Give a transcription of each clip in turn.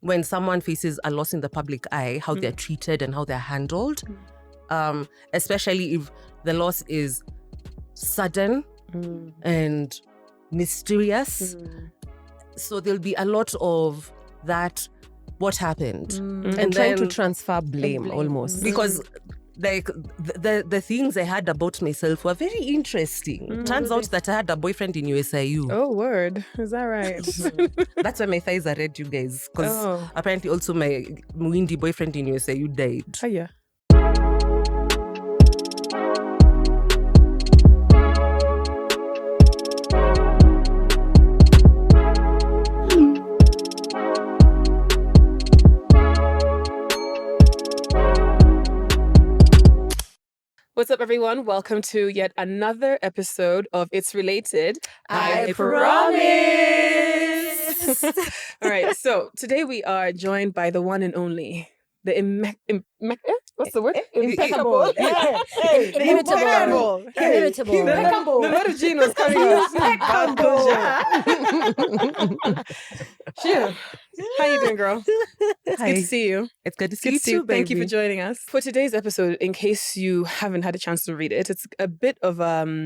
when someone faces a loss in the public eye, how they're treated and how they're handled, especially if the loss is sudden and mysterious. So there'll be a lot of that, what happened. And trying to transfer blame almost. Because like the things I had about myself were very interesting. Turns out that I had a boyfriend in USIU. Oh, word. Is that right? That's why my thighs are red, you guys. Because apparently also my windy boyfriend in USIU died. Oh, yeah. What's up, everyone? Welcome to yet another episode of It's Related. I promise. All right, so today we are joined by the one and only, the what's the word? Impeccable. Yeah. Inimitable. Impeccable. The word of Gene was coming out. Ciru, how you doing, girl? It's good to see you. It's good to see Good you to see you. too, Thank you baby. for joining us. For today's episode, in case you haven't had a chance to read it, it's a bit of a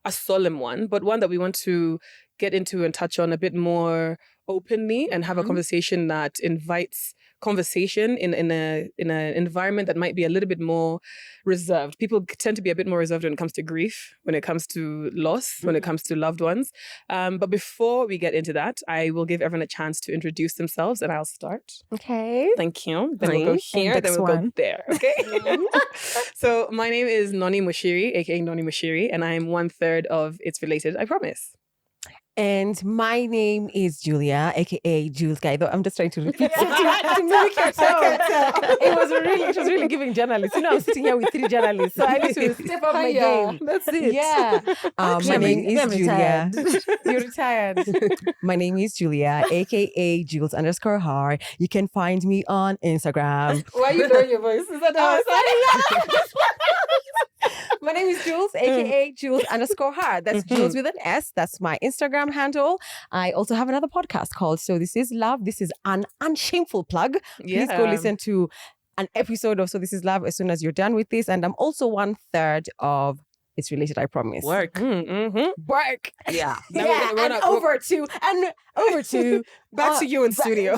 solemn one, but one that we want to get into and touch on a bit more openly and have a conversation that invites conversation in an environment that might be a little bit more reserved. People tend to be a bit more reserved when it comes to grief, when it comes to loss, when it comes to loved ones. But before we get into that, I will give everyone a chance to introduce themselves, and I'll start. Okay. Thank you. Then we'll go here, then we'll go there. Okay. So my name is Noni Mushiri, aka Noni Mushiri, and I am 1/3 of It's Related, I promise. And my name is Julia, aka Jules Guy. Though I'm just trying to repeat it to make your tone. It was really giving journalists. You know, I'm sitting here with 3 journalists, so I need to step up my game. That's it. Yeah. My name is Julia. You're retired. My name is Julia, aka Jules_Har. You can find me on Instagram. Why are you doing your voice? Is that how My name is Jules, aka Jules_Har. That's Jules with an S. That's my Instagram handle. I also have another podcast called So This Is Love. This is an unshameful plug. Please go listen to an episode of So This Is Love as soon as you're done with this. And I'm also 1/3 of It's Related, I promise. Work. Work. Yeah. And over to back to you in studio.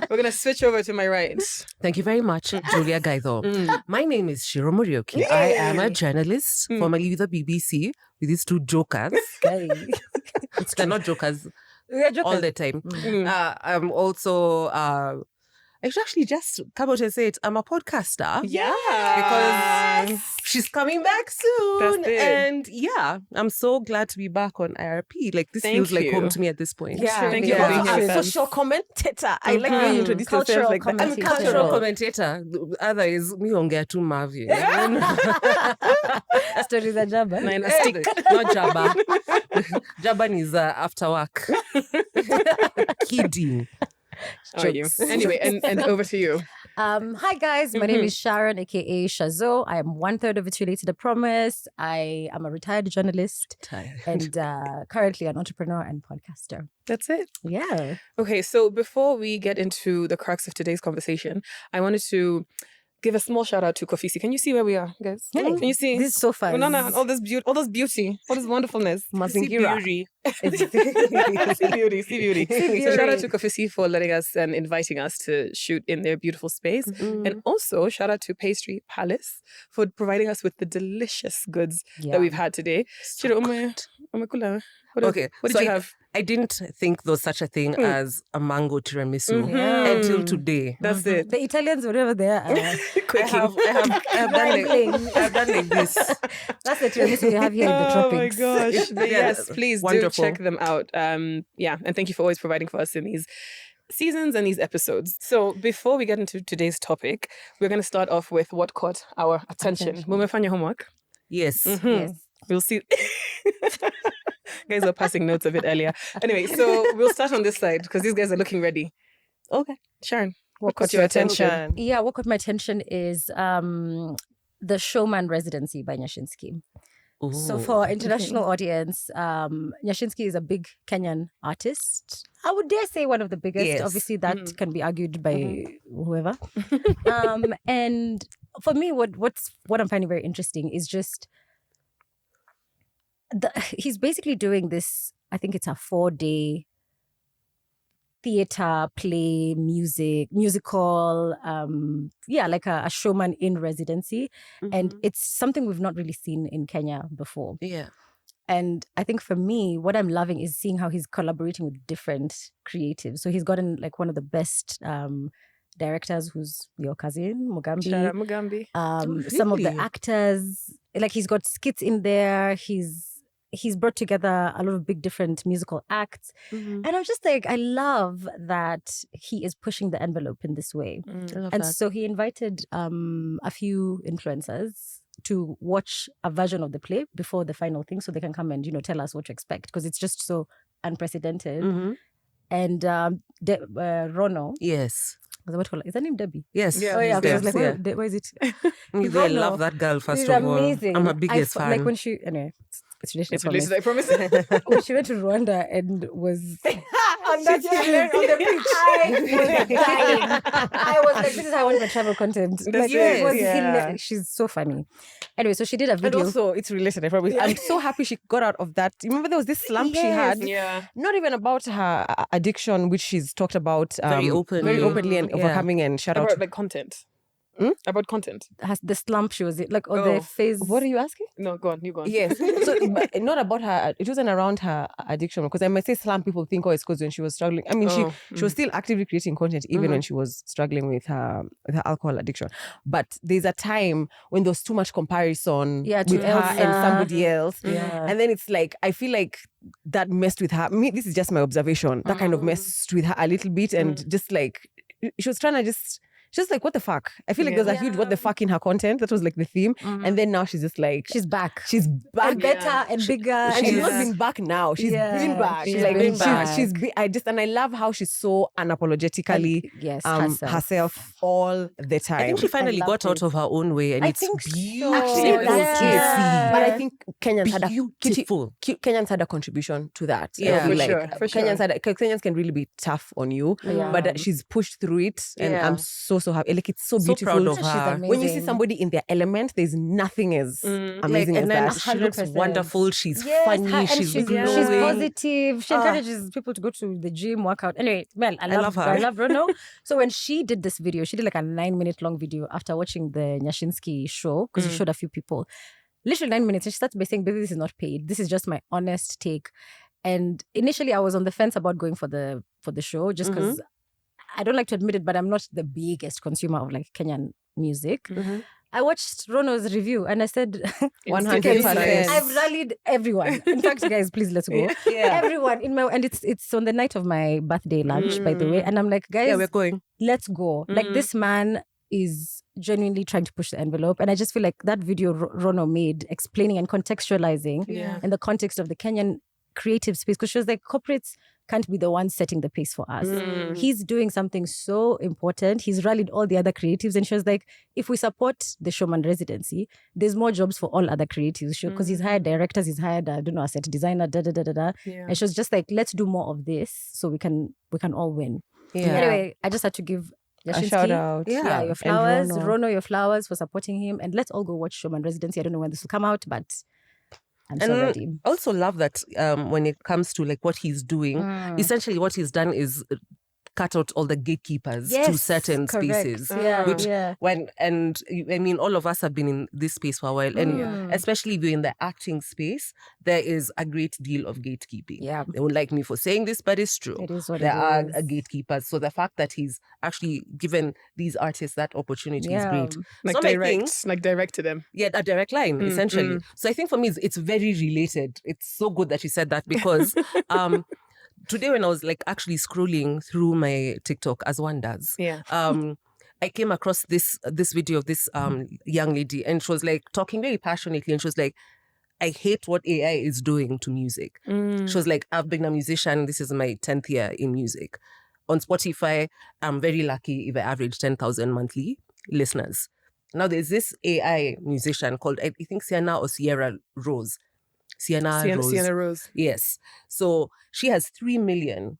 We're gonna switch over to my right. Thank you very much, Julia Gaido. My name is Ciru Muriuki. I am a journalist, formerly with the BBC, with these 2 jokers. They're not jokers all the time. I'm also... I should actually just come out and say it. I'm a podcaster. Yeah. Because she's coming back soon. That's it. And yeah, I'm so glad to be back on IRP. Like, this feels like home to me at this point. Yeah. Thank you for being here with us. Social commentator. I like when you introduce yourself like that. I'm a cultural commentator. Otherwise, me ongea tu mavi. Stories are Jabba. Not Jabba. Jabba is after work. Kidding. How are you? Anyway, and over to you. Hi guys, my name is Sharon, aka Shazo. I am 1/3 of It's Related, I promise. I am a retired journalist and currently an entrepreneur and podcaster. That's it. Yeah. Okay, so before we get into the crux of today's conversation, I wanted to give a small shout out to Kofisi. Can you see where we are, guys? Hey, can you see? This is so fun. No, all this beauty, all this wonderfulness. Mazingira. See beauty. So shout out to Kofisi for letting us and inviting us to shoot in their beautiful space. And also shout out to Pastry Palace for providing us with the delicious goods that we've had today. What did you have? I didn't think there was such a thing as a mango tiramisu until today. That's it. The Italians, whatever they are, I have done like this. that's the tiramisu you have here in the tropics. Oh my gosh. Yes, please Wonderful. do check them out. And thank you for always providing for us in these seasons and these episodes. So before we get into today's topic, we're going to start off with what caught our attention. Mumefanya homework? Yes. Yes. We'll see. Guys were passing notes a bit earlier. Anyway, so we'll start on this side because these guys are looking ready. Okay. Sharon, what caught your attention? Yeah, what caught my attention is the Showman Residency by Nyashinsky. So for our international audience, Nyashinsky is a big Kenyan artist. I would dare say one of the biggest. Yes. Obviously, that can be argued by whoever. And for me, what I'm finding very interesting is just he's basically doing this. I think it's a 4-day theater, play, musical, like a showman in residency. And it's something we've not really seen in Kenya before. Yeah. And I think for me, what I'm loving is seeing how he's collaborating with different creatives. So he's gotten like one of the best directors, who's your cousin, Mugambi. Shout out Mugambi. Some of the Really? actors, like he's got skits in there. He's brought together a lot of big different musical acts. And I'm just like, I love that he is pushing the envelope in this way. I love And that. so he invited a few influencers to watch a version of the play before the final thing, so they can come and, tell us what to expect, because it's just so unprecedented. And Rono, Yes. what call it? Is that name Debbie? Yes. Yeah. Oh yeah, because I was Yes. like, where is it? I Rono. love that girl, first She's of all. amazing. I'm her biggest fan. Like when she, anyway, it's related. It's released, I promise. When she went to Rwanda and was On that on the beach. I was dying. I was like, this is how I want my travel content. Like, it was Yeah. she's so funny. Anyway, so she did a And video. also, it's related, I promise. I'm so happy she got out of that. Remember, there was this slump she had. Yeah. Not even about her addiction, which she's talked about Very openly. very openly and Yeah. overcoming. And shout out. About like content. About content. Has the slump she was in, like, or Oh. the phase. What are you asking? No, go on. You go on. Yes. So, but not about her. It wasn't around her addiction, because I might say slump. People think, oh, it's because when she was struggling. I mean, she was still actively creating content even when she was struggling with her alcohol addiction. But there's a time when there was too much comparison Yeah, to with her and Elsa. somebody else. Yeah. And then it's like, I feel like that messed with her. This is just my observation. That kind of messed with her a little bit, and just like she was trying to just like, what the fuck? I feel like there's a huge what the fuck in her content. That was like the theme. And then now she's just like, She's back. she's back. And better and bigger. And she's and not been back now. She's been back. she's Like been back. she's been, and I love how she's so unapologetically yes, herself all the time. I think she finally love got out it. of her own way, and I it's think so. beautiful Actually, to that's see. Yeah. But I think Kenyans had a Beautiful. Kenyans had a contribution to that. I Yeah, feel for like sure, for sure. Kenyans can really be tough on you, Yeah. but she's pushed through it, and Yeah. I'm so happy. Like, it's so So beautiful. proud of She's her. amazing. When you see somebody in their element, there's nothing as amazing as and then that. she looks 100%. wonderful. She's Yes, funny. and She's she's glowing. positive. She encourages people to go to the gym, work out. Anyway, well, I love love her. I love Rono. So when she did this video, she did like a 9-minute long video after watching the Nyashinsky show, because she showed a few people. Literally 9 minutes. And she started by saying, baby, this is not paid. This is just my honest take. And initially I was on the fence about going for the show, just because I don't like to admit it, but I'm not the biggest consumer of like Kenyan music. I watched Rono's review and I said, 100%. I've rallied everyone. In fact, guys, please let's go. Everyone in my, and it's on the night of my birthday lunch, by the way. And I'm like, guys, Yeah, we're going. let's go. Like, this man is genuinely trying to push the envelope. And I just feel like that video Rono made, explaining and contextualizing in the context of the Kenyan creative space, because she was like, corporates can't be the ones setting the pace for us. He's doing something so important. He's rallied all the other creatives, and she was like, if we support the showman residency, there's more jobs for all other creatives, because he's hired directors, he's hired I don't know, a set designer, and she was just like, let's do more of this so we can all win. Anyway, I just had to give Yashinsky, shout out. your And flowers, Rono. Rono, your flowers for supporting him, and let's all go watch Showman Residency. I don't know when this will come out, but I'm so ready. I also love that when it comes to like what he's doing, essentially what he's done is cut out all the gatekeepers to certain correct. spaces. Yeah, I mean, all of us have been in this space for a while, and especially if you're in the acting space, there is a great deal of gatekeeping. Yeah. They won't like me for saying this, but it's true. It is what there it are is. gatekeepers. So the fact that he's actually given these artists that opportunity is great. Like Some might think- direct to them. Yeah, a direct line, essentially. So I think for me, it's very related. It's so good that you said that, because today when I was like actually scrolling through my TikTok, as one does, I came across this video of this young lady, and she was like talking very passionately, and she was like, I hate what AI is doing to music. She was like, I've been a musician. This is my 10th year in music. On Spotify, I'm very lucky if I average 10,000 monthly listeners. Now there's this AI musician called, I think Sienna or Sierra Rose. Sienna Rose. Sienna Rose. Yes. So she has 3 million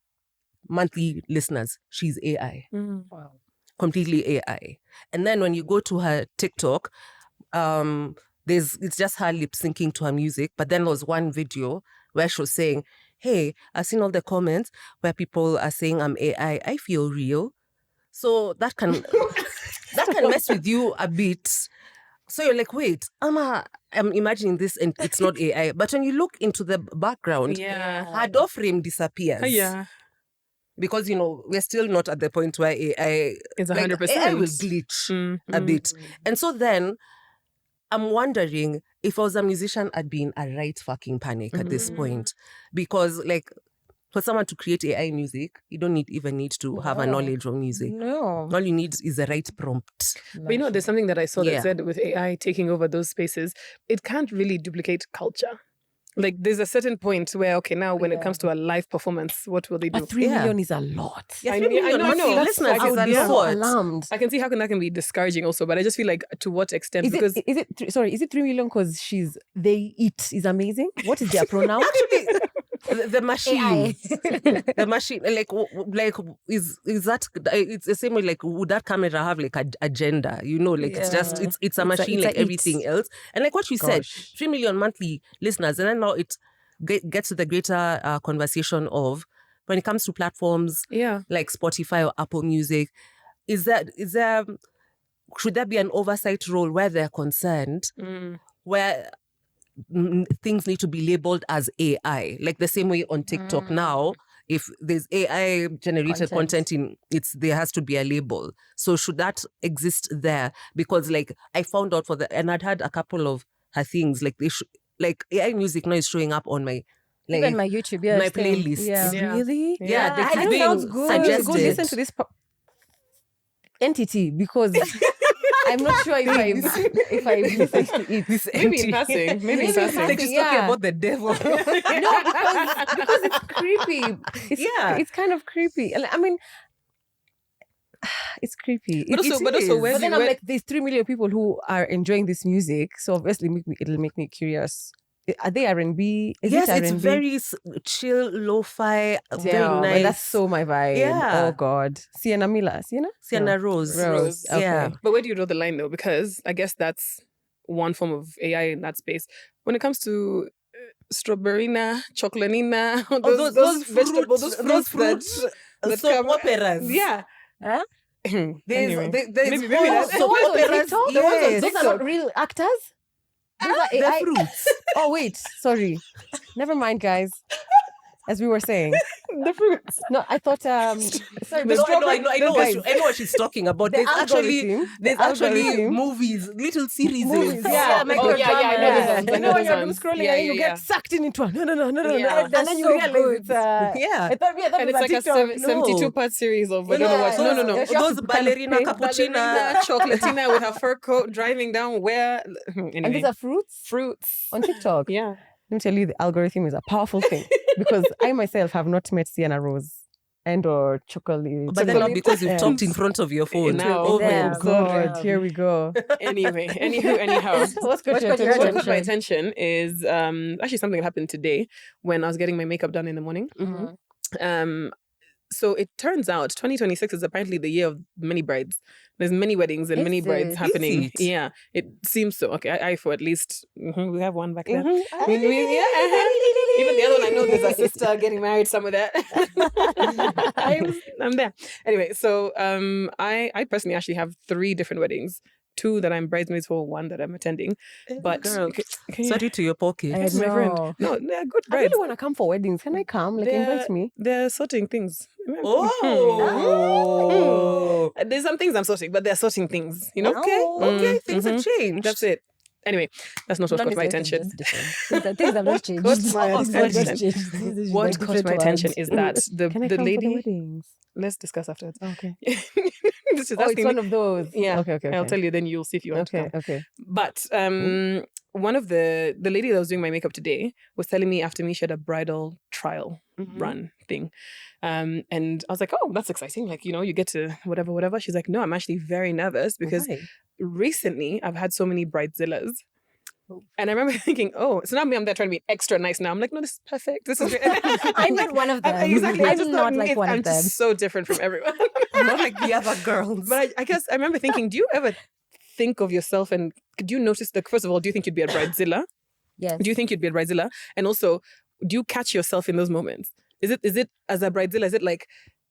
monthly listeners. She's AI. Wow. Completely AI. And then when you go to her TikTok, it's just her lip syncing to her music. But then there was one video where she was saying, hey, I've seen all the comments where people are saying I'm AI. I feel real. So that can mess with you a bit. So you're like, wait, I'm imagining this and it's not AI. But when you look into the background, her door frame disappears. Yeah. Because, we're still not at the point where AI... It's 100%. AI will glitch a bit. And so then, I'm wondering if I was a musician, I'd be in a right fucking panic at this point. Because, for someone to create AI music, you don't even need to have a knowledge of music. No. All you need is the right prompt. But there's something that I saw that said with AI taking over those spaces, it can't really duplicate culture. Like, there's a certain point where, okay, now when it comes to a live performance, what will they do? But 3 million is a lot. Yeah, I 3 million know. listeners I is would a be so lot. alarmed. I can see how that can be discouraging also, but I just feel like to what extent? Is Because it 3 million because they eat is amazing? What is their pronoun? Actually, the machine, the machine, is that? It's the same way. Like, would that camera have like a gender? It's just it's a machine like everything else. And like what you said, 3 million monthly listeners, and then now it gets to the greater conversation of when it comes to platforms, like Spotify or Apple Music. Is there should there be an oversight role where they're concerned, where things need to be labeled as AI, like the same way on TikTok now. If there's AI generated content in there has to be a label. So should that exist there? Because like I found out and I'd had a couple of her things like AI music now is showing up on my even my YouTube, my playlists. Yeah. Really? Yeah, they keep That being sounds good. I need to go suggested. listen to this entity because I'm not sure if I listen to it. This maybe in passing, like she's talking about the devil. No, because it's creepy. It's kind of creepy. I mean, it's creepy. But also, where But then I'm like, there's 3 million people who are enjoying this music, so obviously it'll make me curious. Are they R&B? Yes, it it's R&B? very chill, lo-fi, very Damn, nice. That's so my vibe. Yeah. Oh God, Sienna Rose. Rose. Okay. Yeah. But where do you draw the line though? Because I guess that's one form of AI in that space. When it comes to strawberryna, chocolatina, those vegetables, those fruits, soap operas. Yeah. Huh? There's Maybe that's that's The ones on operas. TikTok? Yes. Those are not real actors? Those are The AI. fruits. Oh wait, sorry. Never mind, guys. As we were saying, The fruits. no, I thought. Sorry, I know what she's talking about. There's actually algorithm. movies, little series. Movies, Yeah. yeah, Oh, yeah, I know those ones. You know when you're doom ones. scrolling Yeah, and you yeah, get sucked into no, Yeah. and then you so realize good. it's Yeah. I thought And it's like a 72-part series of I don't know what. No. Yeah. Those ballerina cappuccina. Ballerina, chocolatina with her fur coat driving down where. And Anyway. these are fruits on TikTok. Yeah. Let me tell you, the algorithm is a powerful thing because I myself have not met Sienna Rose or chocolate. But then not because you've talked in front of your phone. Now. Oh Yeah. my God, Yeah. here we go. Anyhow. What's got your got your What attention? caught my attention is actually something that happened today when I was getting my makeup done in the morning. So it turns out 2026 is apparently the year of many brides. There's many weddings and many Is brides it? happening. Is it? Yeah, it seems so. Okay, I for at least we have one back there. Mhm. Even the other one, I know there's a sister getting married somewhere there. I'm there. Anyway, so I personally actually have 3 different weddings. 2 that I'm bridesmaids for, 1 that I'm attending. But Girl, okay, sorry to your pocket. Yes, my friend. know. No, they're good I really brides. want to come for weddings. Can I come? Like, invite me. They're sorting things. Oh. There's some things I'm sorting, but they're sorting things, you know? Okay, things have changed. That's it. Anyway, that's not what caught my attention. Things have not changed. Caught my Things have attention. not changed. These are What very caught my different attention words. is that Can I the come for the lady. weddings? Let's discuss afterwards. Okay. This is Oh, it's asking one me. of those. Yeah. Okay. I'll tell you, then you'll see if you want to Okay. come. Okay. But one of the lady that was doing my makeup today was telling me after me she had a bridal trial run thing. And I was like, oh, that's exciting. Like, you get to whatever. She's like, no, I'm actually very nervous because recently I've had so many bridezillas And I remember thinking, oh, so now I'm there trying to be extra nice now. I'm like, no, this is perfect. This is great. I'm not one of them. Exactly. I'm not like one of them. I'm just so different from everyone. I'm not like the other girls. But I guess I remember thinking, do you ever think of yourself and do you notice that, first of all, do you think you'd be a bridezilla? Yes. Do you think you'd be a bridezilla? And also, do you catch yourself in those moments? Is it as a bridezilla, is it like,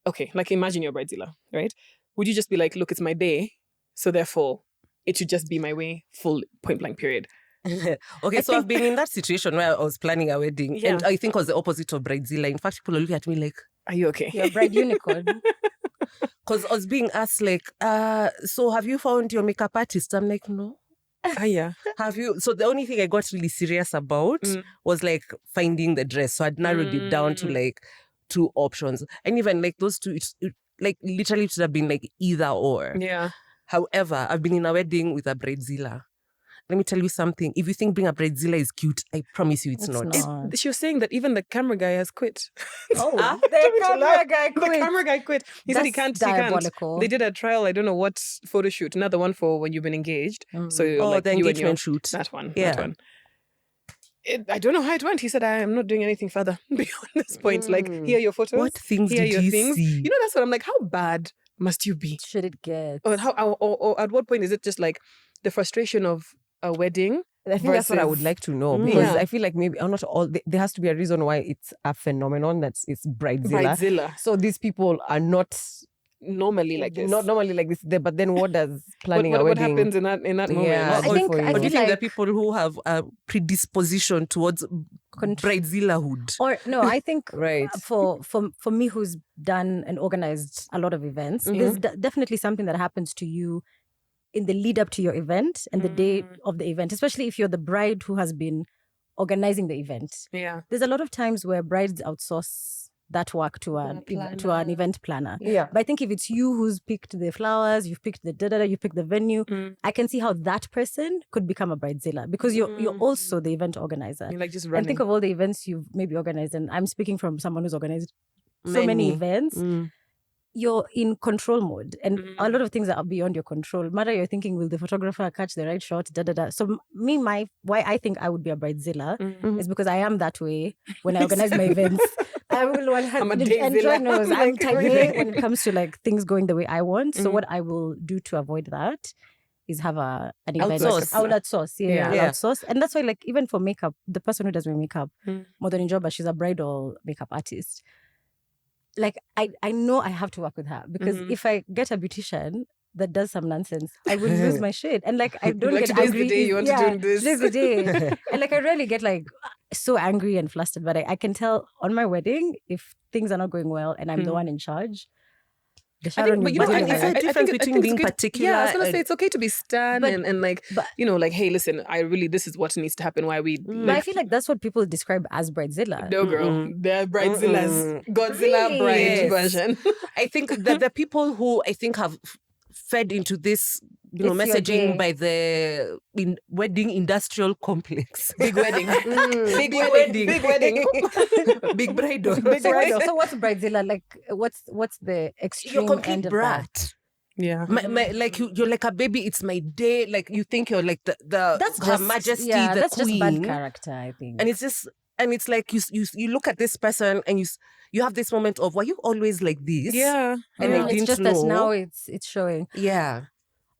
okay, like imagine you're a bridezilla, right? Would you just be like, look, it's my day, so therefore it should just be my way, full point blank period? Okay, so I've been in that situation where I was planning a wedding and I think I was the opposite of bridezilla. In fact, people are looking at me like, are you okay? You're a bride unicorn. Because I was being asked like, so have you found your makeup artist? I'm like, no. Yeah. Have you? So the only thing I got really serious about was like finding the dress. So I'd narrowed it down to like 2 options. And even like those 2, it like literally it should have been like either or. Yeah. However, I've been in a wedding with a bridezilla. Let me tell you something. If you think being a bridezilla is cute, I promise you it's not. She was saying that even the camera guy has quit. Oh, the camera guy quit. The camera guy quit. He said he can't. Diabolical. They did a trial. I don't know what photo shoot. Another one for when you've been engaged. So like the you engagement shoot. That one. Yeah. That one. I don't know how it went. He said, I am not doing anything further beyond this point. Like, here are your photos. What things here did your you things. see? You know, that's what I'm like. How bad must you be? Should it get? Or at what point is it just like the frustration of a wedding? I think that's what I would like to know because I feel like maybe not all. There has to be a reason why it's a phenomenon that's it's bridezilla. So these people are not normally like this. Not normally like this. But then what does planning a wedding? What happens in that moment? Yeah. I think do you think there are people who have a predisposition towards bridezillahood? Or no, I think right. For me who's done and organized a lot of events, there's definitely something that happens to you in the lead up to your event and the day of the event, especially if you're the bride who has been organizing the event. Yeah. There's a lot of times where brides outsource that work to an event planner. Yeah. But I think if it's you who's picked the flowers, you've picked the you picked the venue, I can see how that person could become a bridezilla because you're also the event organizer. You're like just running. And think of all the events you've maybe organized, and I'm speaking from someone who's organized so many events. You're in control mode and a lot of things are beyond your control. Matter you're thinking, will the photographer catch the right shot? So why I think I would be a bridezilla is because I am that way when I organize my events. I'm a dayzilla. I'm type A when it comes to like things going the way I want. So what I will do to avoid that is have an event. I will outsource. I'll outsource. And that's why like even for makeup, the person who does my makeup, Modern Njoba, she's a bridal makeup artist. Like I know I have to work with her because if I get a beautician that does some nonsense, I will lose my shit. And like I don't like get today's angry. The day you want to do this. Today's the day. And like I rarely get like so angry and flustered, but I can tell on my wedding if things are not going well and I'm the one in charge. There's a difference between being particular. Yeah, I was gonna say it's okay to be stern and like like, hey, listen, this is what needs to happen. Why we? But I feel like that's what people describe as bridezilla. No, girl, they're bridezillas. Godzilla bride version. I think that the people who I think have fed into this, messaging by the wedding industrial complex. Big wedding. Big wedding. Big wedding. Big bridal. So what's bridezilla? Like, what's the extreme You're complete end of brat. that? Yeah. Like you're like a baby, it's my day. Like you think you're like that's Her Majesty, the that's Queen. Just bad character, I think. And it's like you look at this person and you have this moment of, were you always like this? Yeah. And I didn't it's just know. that now it's showing. Yeah.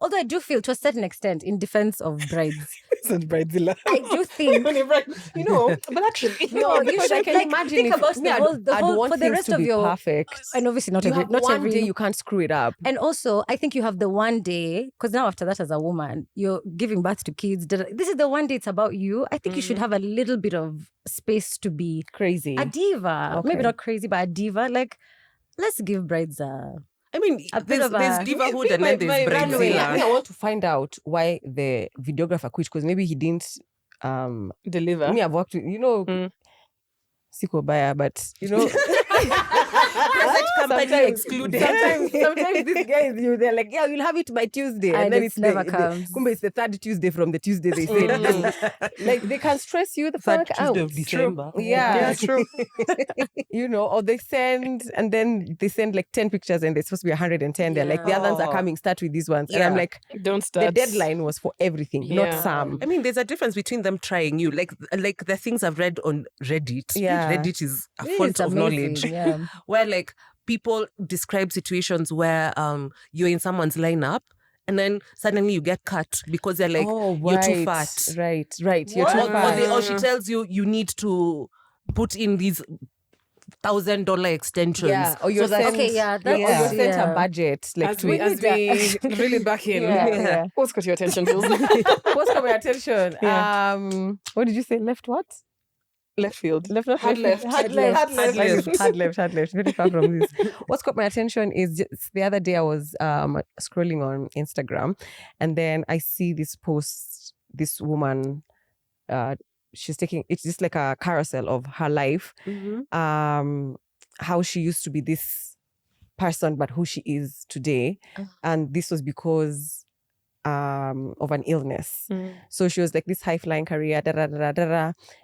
Although I do feel, to a certain extent, in defense of brides, it's bridezilla. I do think, but actually, I can imagine think about the whole for the rest of your perfect. And obviously, not every day you can't screw it up. And also, I think you have the one day, because now after that, as a woman, you're giving birth to kids. This is the one day it's about you. I think you should have a little bit of space to be crazy, a diva. Okay. Maybe not crazy, but a diva. Like, let's give brides there's divahood and then there's bridezilla. I want to find out why the videographer quit, because maybe he didn't deliver. I've worked with, Siko Baya, but Present company excluded. Sometimes these guys, they're like, yeah, you'll have it by Tuesday. And then it never comes. Kumbe, it's the third Tuesday from the Tuesday they said. Like, they can stress you the Third fuck out. Tuesday of December. Yeah. true. Or they send, and then they send like 10 pictures and they're supposed to be 110. They're like, the others are coming, start with these ones. And I'm like, Don't start. the deadline was for everything, not some. I mean, there's a difference between them trying you. Like the things I've read on Reddit. Yeah. Reddit is a It's font of amazing, knowledge. yeah. Where like people describe situations where you're in someone's lineup and then suddenly you get cut because they're like, you're too fat. Right. You're too Or fat. she tells you need to put in these $1,000 extensions. Yeah, or you're sent, okay, yeah, or you're that's- sent yeah. a budget. Like As we really back in. Yeah. What's got your attention, Jules? What's got my attention? What did you say? Left what? Left field. Left, not Had left. Had Had left. left. Had left. Very far from this. What's got my attention is just the other day I was scrolling on Instagram, and then I see this post. This woman, she's taking. It's just like a carousel of her life. How she used to be this person, but who she is today, and this was because of an illness. So she was like this high-flying career,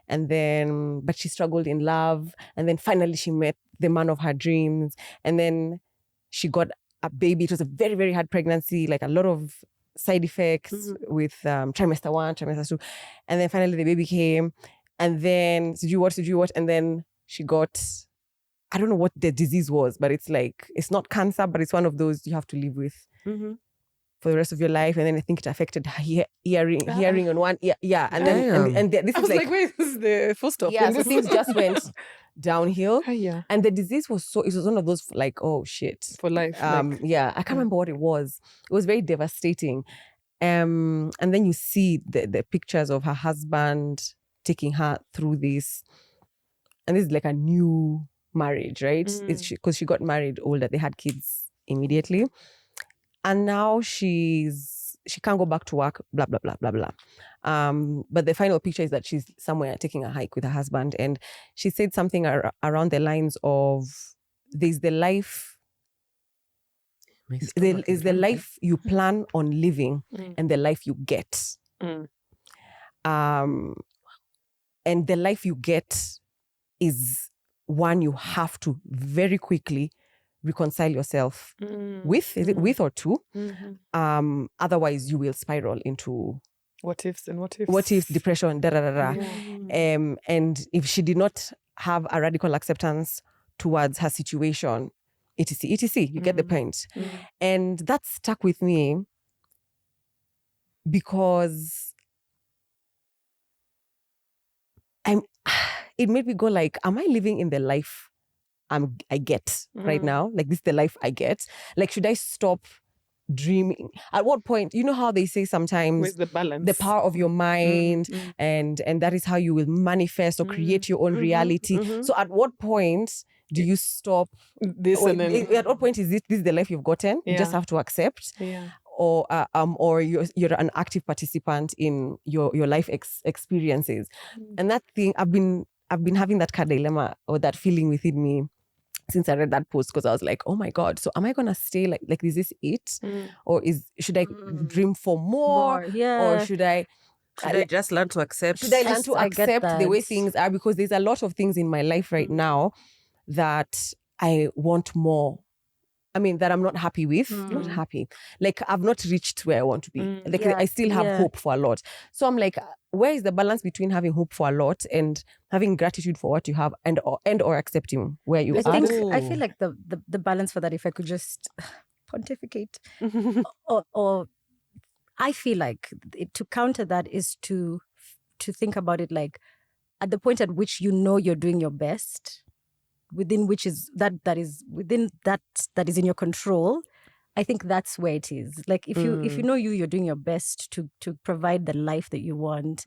and then but she struggled in love, and then finally she met the man of her dreams, and then she got a baby. It was a very, very hard pregnancy, like a lot of side effects with trimester 1, trimester 2, and then finally the baby came, and then did you watch, and then she got, I don't know what the disease was, but it's like, it's not cancer, but it's one of those you have to live with for the rest of your life. And then I think it affected her hearing on one ear. Yeah. And then and this I is was like, like, wait, this is the full stop. yeah, so things just went downhill. Yeah. And the disease was it was one of those like, oh shit. For life. Yeah, I can't remember what it was. It was very devastating. And then you see the pictures of her husband taking her through this. And this is like a new marriage, right? It's because she got married older. They had kids immediately. And now she can't go back to work, blah, blah, blah, blah, blah. But the final picture is that she's somewhere taking a hike with her husband. And she said something around the lines of, there's the life, there is the life you plan on living and the life you get. And the life you get is one you have to very quickly reconcile yourself with. Is it with or to? Otherwise, you will spiral into what ifs, depression, and if she did not have a radical acceptance towards her situation, etc., you get the point. And that stuck with me because it made me go like, am I living in the life I get right now? Like, this is the life I get. Like, should I stop dreaming? At what point, you know how they say sometimes, where's the balance? The power of your mind, and that is how you will manifest or create your own reality. So at what point do you stop this? Or, And then at what point is this the life you've gotten? You just have to accept. Or you're an active participant in your life experiences. And that thing, I've been having that kind of dilemma or that feeling within me since I read that post, because I was like, oh my God, so am I gonna stay like is this it? Or should I dream for more? Or should I just learn to accept? Should I learn to accept the way things are? Because there's a lot of things in my life right now that I want more. I mean, that I'm not happy with. Not happy. Like, I've not reached where I want to be. Like, I still have hope for a lot. So I'm like, where is the balance between having hope for a lot and having gratitude for what you have and or accepting where you are? I feel like the balance for that, if I could just pontificate, or I feel like to counter that is to think about it like, at the point at which you know you're doing your best, within which is that is within that is in your control. I think that's where it is. Like, if you know you're doing your best to provide the life that you want,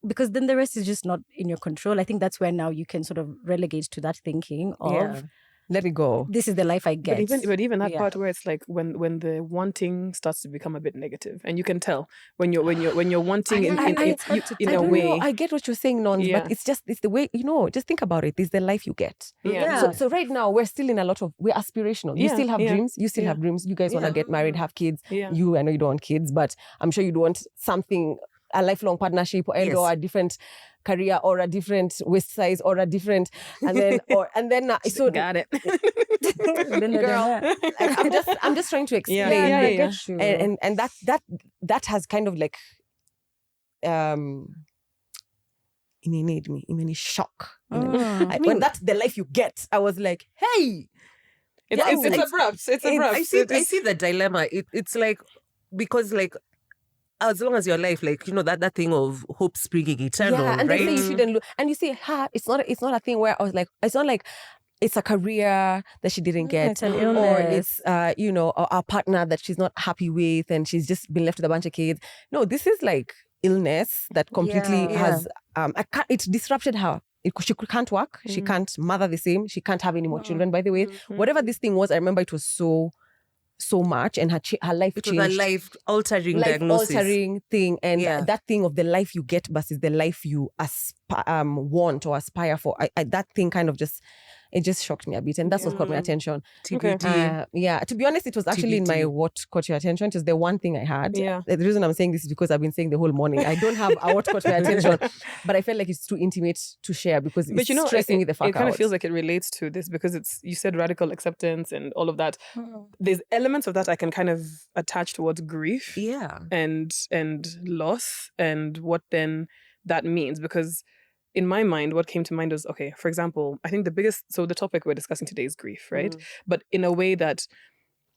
because then the rest is just not in your control. I think that's where now you can sort of relegate to that thinking of let it go. This is the life I get. But even that part where it's like when the wanting starts to become a bit negative, and you can tell when you're wanting in a way. I get what you're saying, Nons, but it's the way, just think about it. It's the life you get. Yeah. So right now we're still in we're aspirational. You still have dreams. You still have dreams. You guys want to get married, have kids. Yeah. I know you don't want kids, but I'm sure you'd want something, a lifelong partnership or a different career or a different waist size or a different, and then so got it. Girl, like, I'm just trying to explain. I get you. And that has kind of like imeni shock. When that's the life you get, I was like, hey, it's abrupt. It's abrupt. I see the dilemma. It's like, because like, as long as your life, like, that thing of hope springing eternal, and right? they say you shouldn't look. And you say, it's not a thing where I was like, it's not like it's a career that she didn't get, it's an or illness. it's or a partner that she's not happy with, and she's just been left with a bunch of kids. No, this is like illness that completely has it disrupted her. She can't work. She can't mother the same. She can't have any more children. By the way, whatever this thing was, I remember it was so much, and her life changed. It was a life-altering diagnosis. Life-altering thing, and that thing of the life you get versus the life you want or aspire for. That thing kind of it just shocked me a bit, and that's what caught my attention. TBD. To be honest, it was actually in my what caught your attention. It was the one thing I had. The reason I'm saying this is because I've been saying the whole morning. I don't have a what caught my attention, but I felt like it's too intimate to share because it's stressing me the fuck out. It kind of feels like it relates to this because you said radical acceptance and all of that. There's elements of that I can kind of attach towards grief, and loss, and what then that means, because in my mind, what came to mind was, okay, for example, I think the topic we're discussing today is grief, right? But in a way that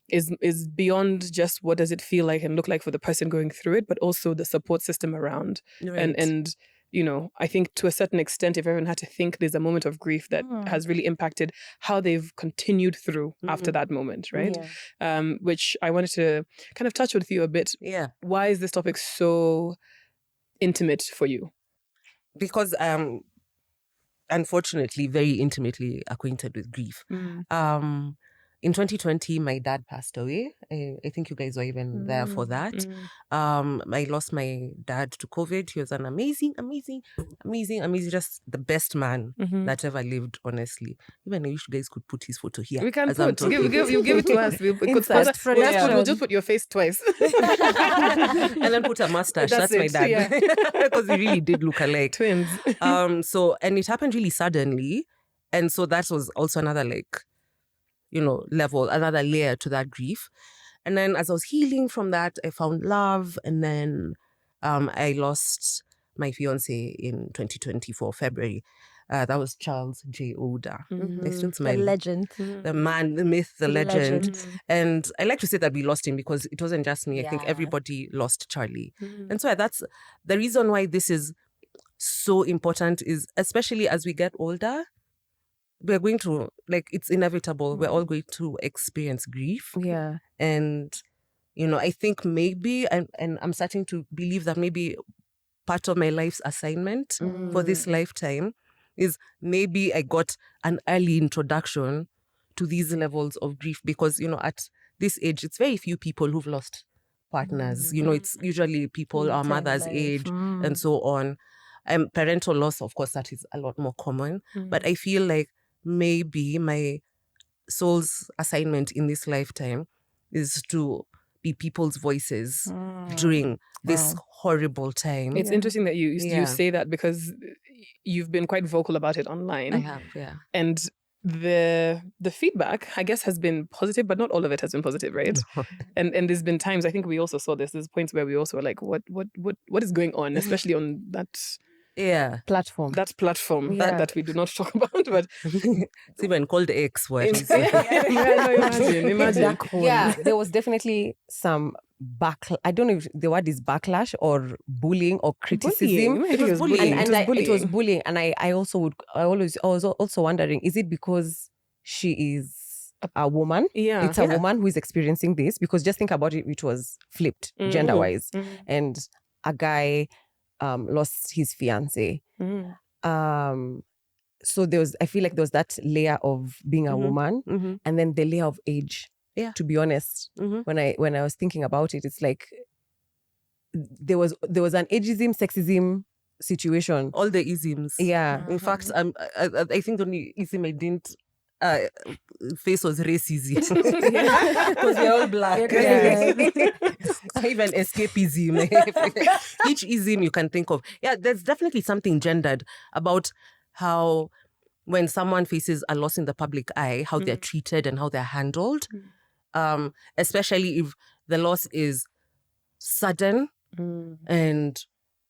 is beyond just what does it feel like and look like for the person going through it, but also the support system around. Right. And I think to a certain extent, if everyone had to think, there's a moment of grief that has really impacted how they've continued through after that moment, right? Which I wanted to kind of touch with you a bit. Yeah. Why is this topic so intimate for you? Because unfortunately, very intimately acquainted with grief. In 2020, my dad passed away. I think you guys were even there for that. I lost my dad to COVID. He was an amazing, just the best man that ever lived, honestly. Even I wish you guys could put his photo here. We can you give it to us. We'll just put your face twice. And then put a mustache. That's my dad. Because he really did look alike. Twins. And it happened really suddenly. And so that was also another level, another layer to that grief. And then as I was healing from that, I found love. And then I lost my fiance in 2024, February. That was Charles J. Oda. I still smile. The legend. The man, the myth, the legend. And I like to say that we lost him because it wasn't just me. I think everybody lost Charlie. And so that's the reason why this is so important, is especially as we get older, we're going to, it's inevitable. We're all going to experience grief. Yeah. And, I think maybe, and I'm starting to believe that maybe part of my life's assignment for this lifetime is maybe I got an early introduction to these levels of grief because, at this age, it's very few people who've lost partners. It's usually people our mother's age and so on. Parental loss, of course, that is a lot more common. But I feel like maybe my soul's assignment in this lifetime is to be people's voices during this horrible time. It's interesting that you say that because you've been quite vocal about it online. I have, yeah. And the feedback, I guess, has been positive, but not all of it has been positive, right? And there's been times, I think we also saw this, there's points where we also were like, what is going on, especially on that platform. That platform that we do not talk about, but it's even called X. Imagine. Yeah, there was definitely some I don't know if the word is backlash or bullying or criticism. It was bullying. It was bullying. And I was also wondering, is it because she is a woman? Yeah. It's a woman who is experiencing this, because just think about it, it was flipped gender-wise. And a guy lost his fiance. so I feel like there was that layer of being a woman, and then the layer of age. Yeah. To be honest, when I was thinking about it, it's like there was an ageism, sexism situation. All the isms. Yeah. In fact, I think the only ism I didn't face was racism. Because we're all black. Even escapism. Each ism you can think of. Yeah, there's definitely something gendered about how when someone faces a loss in the public eye, how they're treated and how they're handled. Especially if the loss is sudden and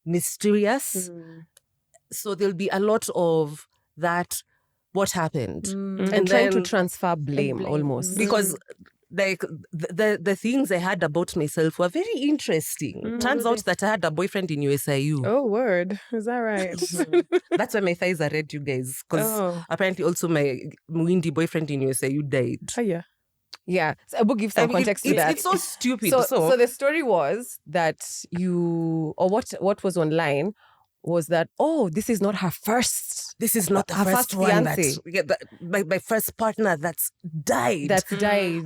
mysterious. So there'll be a lot of that. What happened? And trying to transfer blame almost. Because like the things I had about myself were very interesting. Turns out that I had a boyfriend in USIU. Oh, word. Is that right? That's why my thighs are red, you guys. Because apparently also my windy boyfriend in USIU died. Oh, yeah. Yeah, so I will give some context to that. It's so stupid. So the story was that what was online was that, this is not her first. This is not her the first one fiancé. my first partner that's died.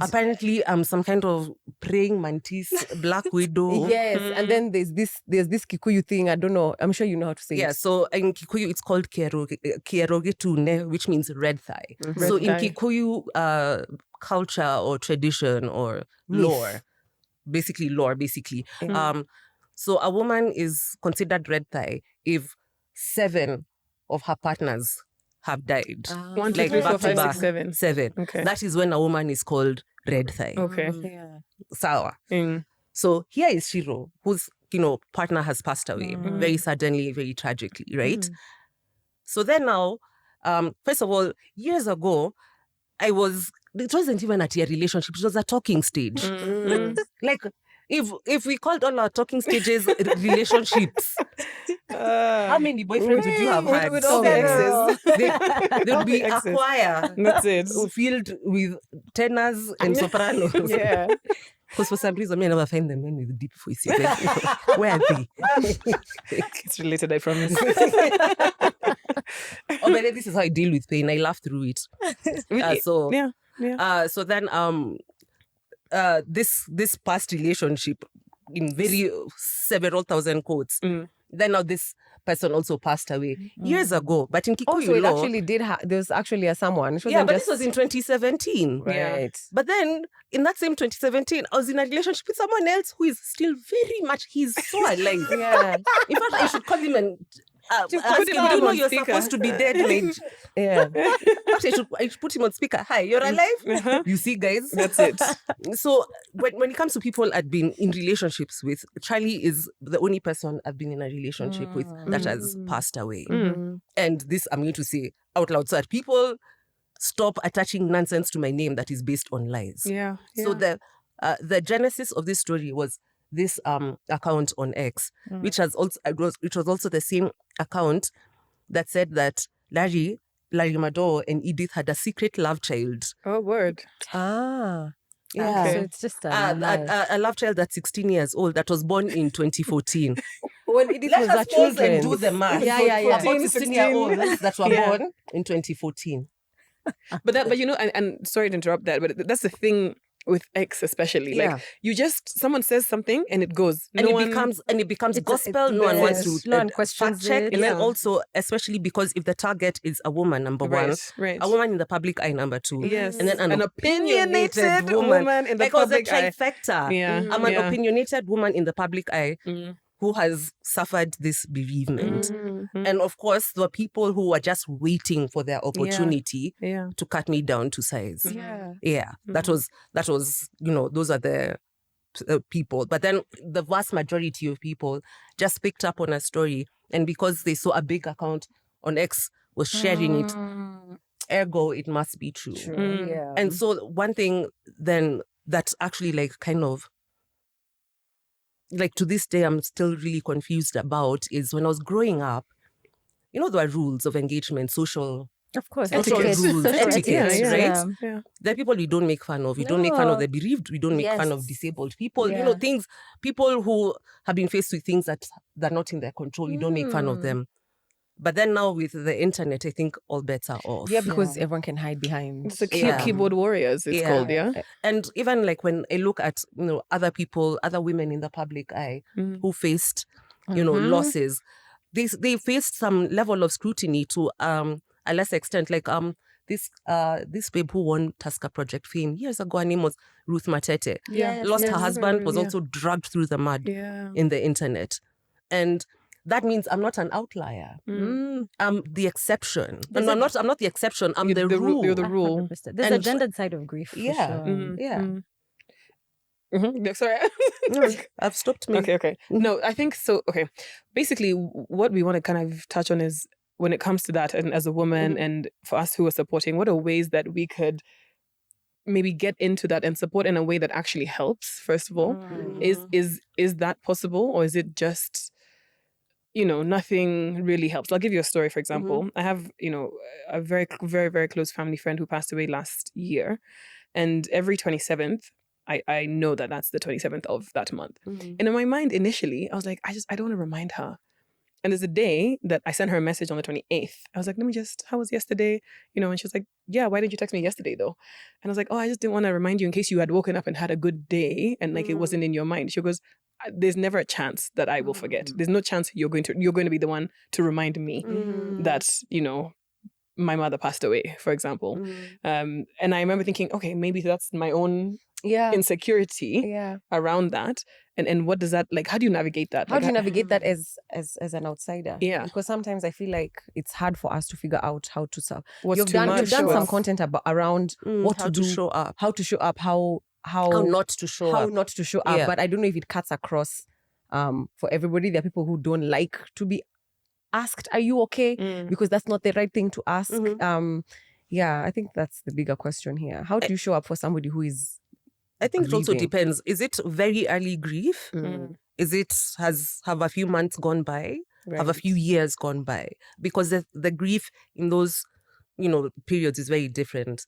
Apparently, some kind of praying mantis, black widow. Yes, and then there's this Kikuyu thing. I don't know. I'm sure you know how to say it. Yeah, so in Kikuyu it's called Kierogetune, which means red thigh. So in Kikuyu culture or tradition or lore, basically. So a woman is considered red thigh if 7 of her partners have died. 1, 2, 3, 4, 5, 6, 7. 7. Okay. That is when a woman is called red thigh. Okay. Sour. So here is Ciru, whose partner has passed away very suddenly, very tragically, right? So then now, first of all, years ago, it wasn't even a relationship; it was a talking stage. Like if we called all our talking stages relationships, how many boyfriends would you have had? With all the exes. There would be a choir. That's it. Filled with tenors and sopranos. Yeah. Because for some reason, I never find them men with deep voices. Where are they? It's related, I promise. But this is how I deal with pain. I laugh through it. So then this past relationship in very several thousand quotes. Then now this person also passed away years ago. But in Kikuyu so it law, actually there was actually a someone. But this was in 2017. Right. But then in that same 2017, I was in a relationship with someone else who is still very much, he's so alive. Yeah. In fact, I should call him and ask him, put do him you know on you're speaker. supposed to be dead, mate? Yeah. Actually, I should put him on speaker. Hi, you're alive? You see, guys? That's it. So when it comes to people I've been in relationships with, Charlie is the only person I've been in a relationship with that has passed away. And this I'm going to say out loud so that people stop attaching nonsense to my name that is based on lies. Yeah. So the genesis of this story was this account on X, which was also the same account that said that Larry Mado and Edith had a secret love child. Oh, word. Yeah. Okay. So it's just a A love child that's 16 years old that was born in 2014. When Edith was Let a us pause and children. do the math. Yeah. About 16-year-olds that were born in 2014. But and sorry to interrupt that, but that's the thing with X especially. Like someone says something and it goes. And it becomes gospel. No one wants to no one questions fact check. it. And then also, especially because if the target is a woman, number one, right. a woman in the public eye, number two, Yes. and then an opinionated woman in the like was a public eye. trifecta. Yeah. I'm an opinionated woman in the public eye who has suffered this bereavement. And of course, there were people who were just waiting for their opportunity to cut me down to size. Yeah. That was those are the people. But then the vast majority of people just picked up on a story, and because they saw a big account on X was sharing it, ergo it must be true. Yeah. And so one thing then that actually like kind of like to this day I'm still really confused about is when I was growing up, there were rules of engagement, social Of course, social etiquette. rules, Social etiquette, etiquette, right? Yeah. There are people we don't make fun of. We don't make fun of No. the bereaved. We don't make fun of Yes. disabled people. Yeah. People who have been faced with things that are not in their control. We don't make fun of them. But then now with the internet, I think all bets are off. Yeah, because everyone can hide behind. It's the keyboard warriors, it's called, yeah? And even like when I look at, other people, other women in the public eye who faced, losses, they faced some level of scrutiny to a lesser extent. Like this babe who won Tusker Project fame years ago, her name was Ruth Matete. Lost her husband, was also dragged through the mud in the internet. And that means I'm not an outlier. I'm the exception. No, I'm not the exception. I'm the rule. You're the rule. 100%. There's a gendered side of grief. For sure. Sorry. No, I've stopped me. Okay. No, I think so. Okay. Basically, what we want to kind of touch on is when it comes to that, and as a woman, and for us who are supporting, what are ways that we could maybe get into that and support in a way that actually helps, first of all? Is that possible, or is it just, nothing really helps? I'll give you a story, for example. I have, a very, very, very close family friend who passed away last year. And every 27th, I know that that's the 27th of that month. And in my mind, initially, I was like, I don't want to remind her. And there's a day that I sent her a message on the 28th. I was like, how was yesterday? And she was like, yeah, why didn't you text me yesterday though? And I was like, I just didn't want to remind you in case you had woken up and had a good day and like it wasn't in your mind. She goes, there's never a chance that I will forget. There's no chance you're going to be the one to remind me that, my mother passed away, for example. And I remember thinking, okay, maybe that's my own insecurity around that. And what does that, like, how do you navigate that? How do you navigate that as an outsider? Yeah. Because sometimes I feel like it's hard for us to figure out how to serve. What's You've too done much? some content around what how to do, show up, how to show up, how not to show how up. not to show up. But I don't know if it cuts across for everybody. There are people who don't like to be asked, are you okay? Because that's not the right thing to ask. I think that's the bigger question here. How do you show up for somebody who is I think it also grieving? depends. Is it very early have a few months gone by? Have a few years gone by? Because the grief in those, periods is very different.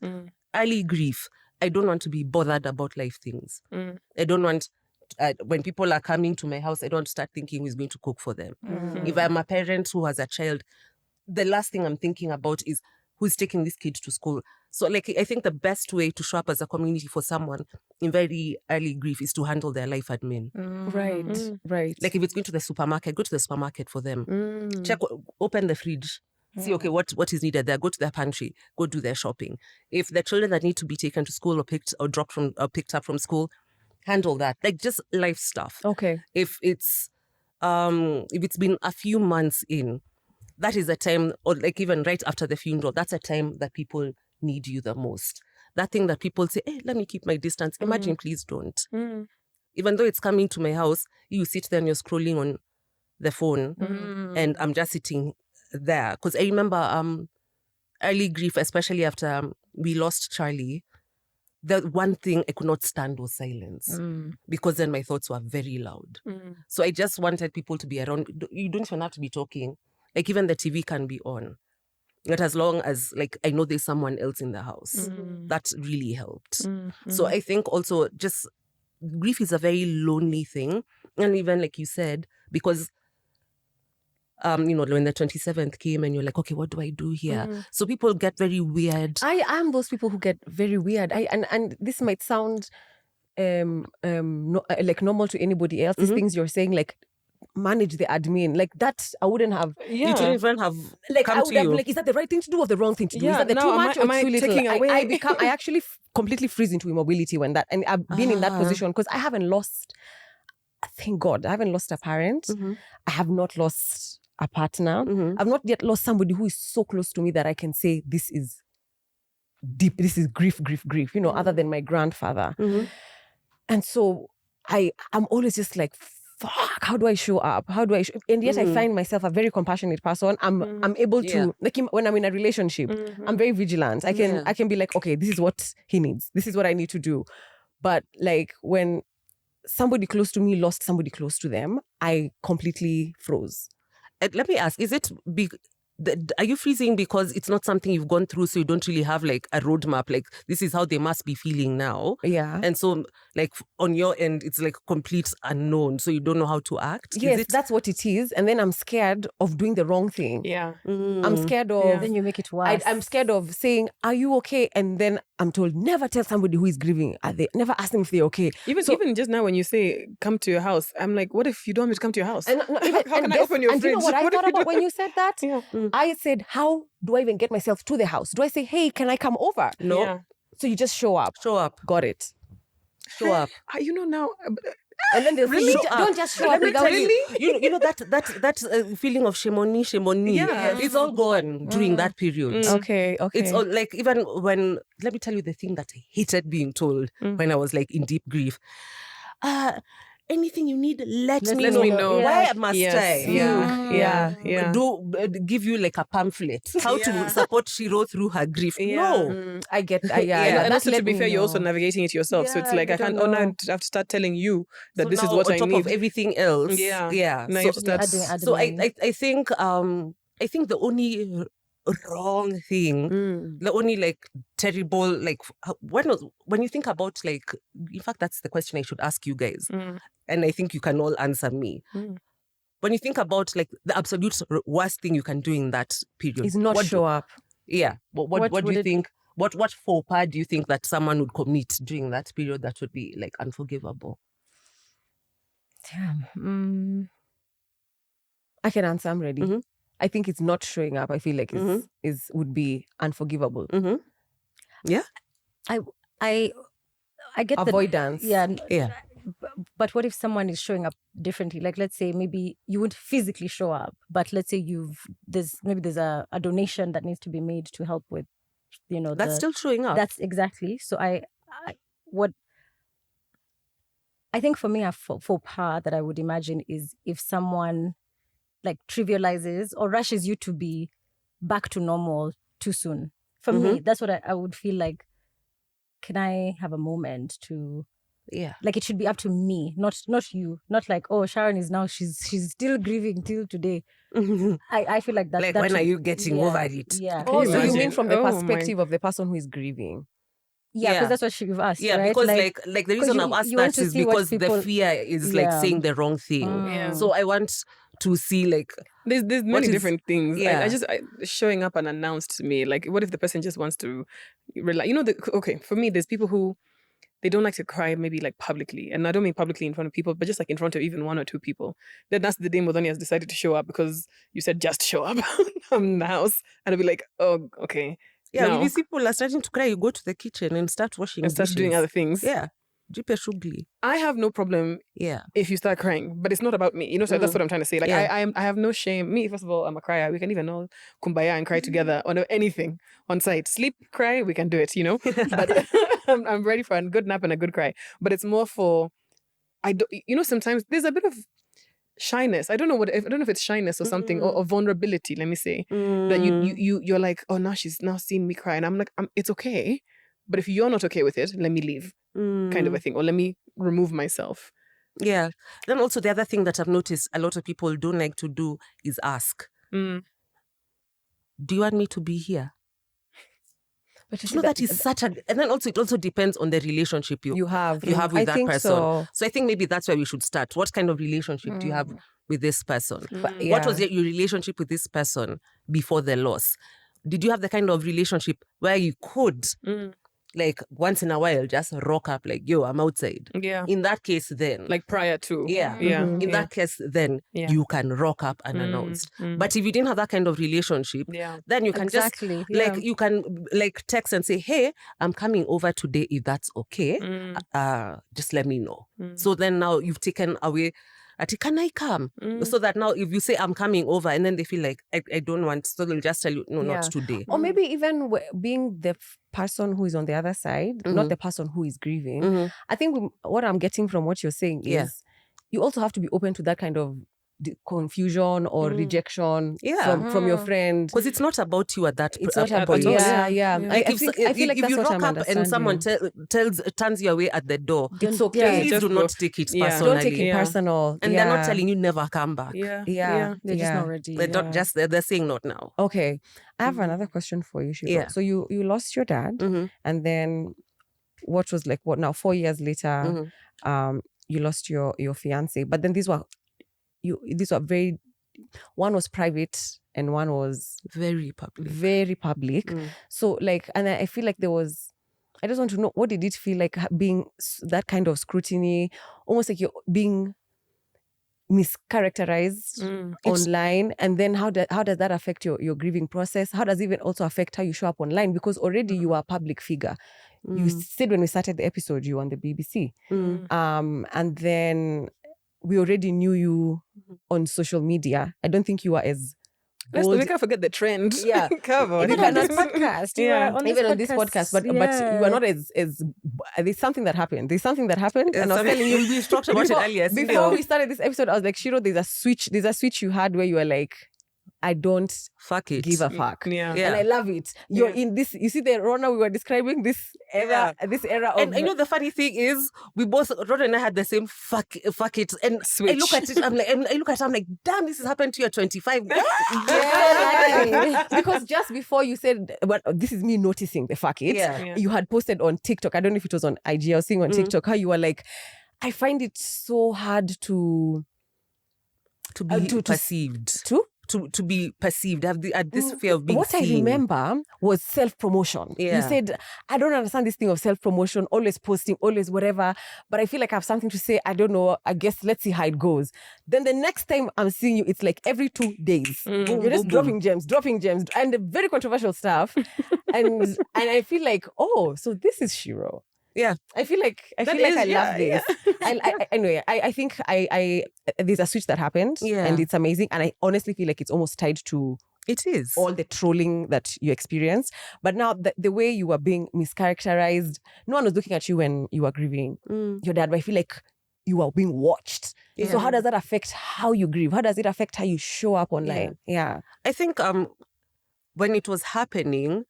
Early grief, I don't want to be bothered about life things. I don't want, when people are coming to my house, I don't start thinking who's going to cook for them. If I'm a parent who has a child, the last thing I'm thinking about is who's taking this kid to school. So like, I think the best way to show up as a community for someone in very early grief is to handle their life admin. Right. Like if it's going to the supermarket, go to the supermarket for them. Check, open the fridge. See, okay, what is needed there. Go to their pantry. Go do their shopping. If the children that need to be taken to school or picked up from school, handle that. Like just life stuff. Okay. If it's been a few months in, that is a time, or like even right after the funeral, that's a time that people need you the most. That thing that people say, hey, let me keep my distance. Imagine, please don't. Even though it's coming to my house, you sit there and you're scrolling on the phone and I'm just sitting there. Because I remember early grief, especially after we lost Charlie, the one thing I could not stand was silence. Because then my thoughts were very loud. So I just wanted people to be around. You don't even have to be talking. Like even the TV can be on. But as long as like I know there's someone else in the house, that really helped. So I think also just grief is a very lonely thing. And even like you said, because when the 27th came and you're like, okay, what do I do here? So people get very weird. I am those people who get very weird. And this might sound like normal to anybody else. These things you're saying, like, manage the admin, like that I wouldn't have. You didn't even have like come I would to have you. like, is that the right thing to do or the wrong thing to do? Is that the now too am much I- or am I too little? taking away? I actually completely freeze into immobility when that, and I've been in that position because I haven't lost. Thank God, I haven't lost a parent. I have not lost a partner. I've not yet lost somebody who is so close to me that I can say this is deep. This is grief. Other than my grandfather. And so I'm always just like, fuck, how do I show up? And yet I find myself a very compassionate person. I'm able to, like when I'm in a relationship, I'm very vigilant. I can be like, okay, this is what he needs. This is what I need to do. But like when somebody close to me lost somebody close to them, I completely froze. Let me ask, is it are you freezing because it's not something you've gone through, so you don't really have like a roadmap, like this is how they must be feeling now? Yeah. And so like on your end, it's like complete unknown, so you don't know how to act? Yes, that's what it is. And then I'm scared of doing the wrong thing. Yeah. I'm scared of... Then you make it worse. I'm scared of saying, are you okay? And then I'm told, never tell somebody who is grieving. Never ask them if they're okay. Even just now when you say, come to your house, I'm like, what if you don't want me to come to your house? And, how can I open your fridge? And you know what I thought about when you said that? Yeah. I said, how do I even get myself to the house? Do I say, hey, can I come over? No. Yeah. So you just show up. Show up. Got it. Show up. You know now... And then they'll Really? say, don't just show up without... You know that feeling of shame on me. Yeah. It's all gone during that period. Okay. It's all like, even when, let me tell you the thing that I hated being told when I was like in deep grief. Anything you need, let me know. Why must I? Yeah. Give you like a pamphlet how to support Ciru through her grief? No. I get... And also, to be fair, you're also navigating it yourself. So it's like, I can't... now I have to start telling you that this is what I need. On top of everything else. Yeah. Now you have to start... So I think the only wrong thing, the only like terrible, like when you think about, like, in fact that's the question I should ask you guys, and I think you can all answer me. When you think about like the absolute worst thing you can do in that period, is not show up. Yeah. What do you think? What faux pas do you think that someone would commit during that period that would be like unforgivable? Damn. I can answer. I'm ready. I think it's not showing up. I feel like would be unforgivable. Yeah. I get avoidance. Yeah. But what if someone is showing up differently? Like, let's say maybe you wouldn't physically show up, but let's say there's a donation that needs to be made to help with, that's still showing up. That's exactly. So I think for me, a faux pas that I would imagine is if someone like trivializes or rushes you to be back to normal too soon. For me, that's what I would feel like. Can I have a moment to... Yeah. Like, it should be up to me, not you. Not like, oh, Sharon is now, she's still grieving till today. I feel like that. Like, that when are you getting over it? Yeah. Oh, so you mean from the perspective of the person who is grieving? Yeah, because that's what you've asked, yeah, right? because like the reason I've asked that is because the fear is like saying the wrong thing. So I want to see like... There's many different things. Yeah. Showing up unannounced to me, like, what if the person just wants to rely? Okay, for me, there's people who they don't like to cry, maybe like publicly. And I don't mean publicly in front of people, but just like in front of even one or two people. Then that's the day Modoni has decided to show up because you said just show up in the house. And I'll be like, oh, okay. Yeah, when you see people are starting to cry, you go to the kitchen and start washing and start dishes. doing other things. Yeah. Jipe shughuli. I have no problem if you start crying, but it's not about me. So that's what I'm trying to say. Like, I have no shame. Me, first of all, I'm a crier. We can even all kumbaya and cry together on anything on site. Sleep, cry, we can do it, But I'm ready for a good nap and a good cry. But it's more for, sometimes there's a bit of shyness. I don't know if it's shyness or something or vulnerability, let me say. That you're like, oh, now she's now seeing me cry. And I'm like, it's okay. But if you're not okay with it, let me leave. Kind of a thing, or let me remove myself. Yeah. Then also the other thing that I've noticed a lot of people don't like to do is ask. Do you want me to be here? But that is such a... And then also it also depends on the relationship you have with that person. So I think maybe that's where we should start. What kind of relationship do you have with this person? What was your relationship with this person before the loss? Did you have the kind of relationship where you could... like once in a while just rock up like, yo, I'm outside. Yeah. In that case then. Like prior to. Yeah. In that case then you can rock up unannounced. But if you didn't have that kind of relationship, then you can just like you can like text and say, hey, I'm coming over today if that's okay. Just let me know. So then now you've taken away can I come? So that now if you say I'm coming over and then they feel like I don't want, so they'll just tell you, no, not today. Or maybe even being the person who is on the other side, not the person who is grieving. I think what I'm getting from what you're saying is you also have to be open to that kind of confusion or rejection from your friend. Because it's not about you at that It's not about point. Yeah. Like I feel like if that's you what rock I'm up and someone turns you away at the door, it's okay. please do not take it personally. Don't take it personal. And they're not telling you never come back. Yeah. They're just not ready. They're saying not now. Okay. I have another question for you, Ciru. Yeah. So you lost your dad, and then what was 4 years later, you lost your fiance. But then these were very, one was private and one was very public. Very public. So and I feel like there was, I just want to know, what did it feel like being that kind of scrutiny, almost like you're being mischaracterized online, and then how does that affect your grieving process? How does it even also affect how you show up online? Because already you are a public figure. You said when we started the episode you were on the BBC, and then we already knew you on social media. I don't think you were as we can't forget the trend. Yeah, come on. Even on this podcast, even on this podcast, but you were not as. There's something that happened. And I was telling you, we talked about it earlier. Before we started this episode, I was like, Ciru, there's a switch you had where you were like, I don't give a fuck. Yeah. And I love it. You're in this, you see the Rona we were describing, this era of... And I know the funny thing is, we both, Rona and I had the same fuck it. And switch. I look at it, I'm like, damn, this has happened to you at 25. Yeah. Because just before you said, well, this is me noticing the fuck it, you had posted on TikTok, I don't know if it was on IG, I was seeing on TikTok, how you were like, I find it so hard to be perceived. To be perceived, have this fear of being what seen. I remember was self-promotion. You said, I don't understand this thing of self-promotion, always posting, always whatever, but I feel like I have something to say. I don't know. I guess let's see how it goes. Then the next time I'm seeing you, it's like every 2 days. You're just dropping gems, and very controversial stuff. and I feel like, oh, so this is Ciru. Yeah, I feel like I love this. Anyway, I think I there's a switch that happened, and it's amazing. And I honestly feel like it's almost tied to all the trolling that you experienced. But now the way you were being mischaracterized, no one was looking at you when you were grieving your dad. But I feel like you are being watched. Yeah. So how does that affect how you grieve? How does it affect how you show up online? Yeah. I think when it was happening.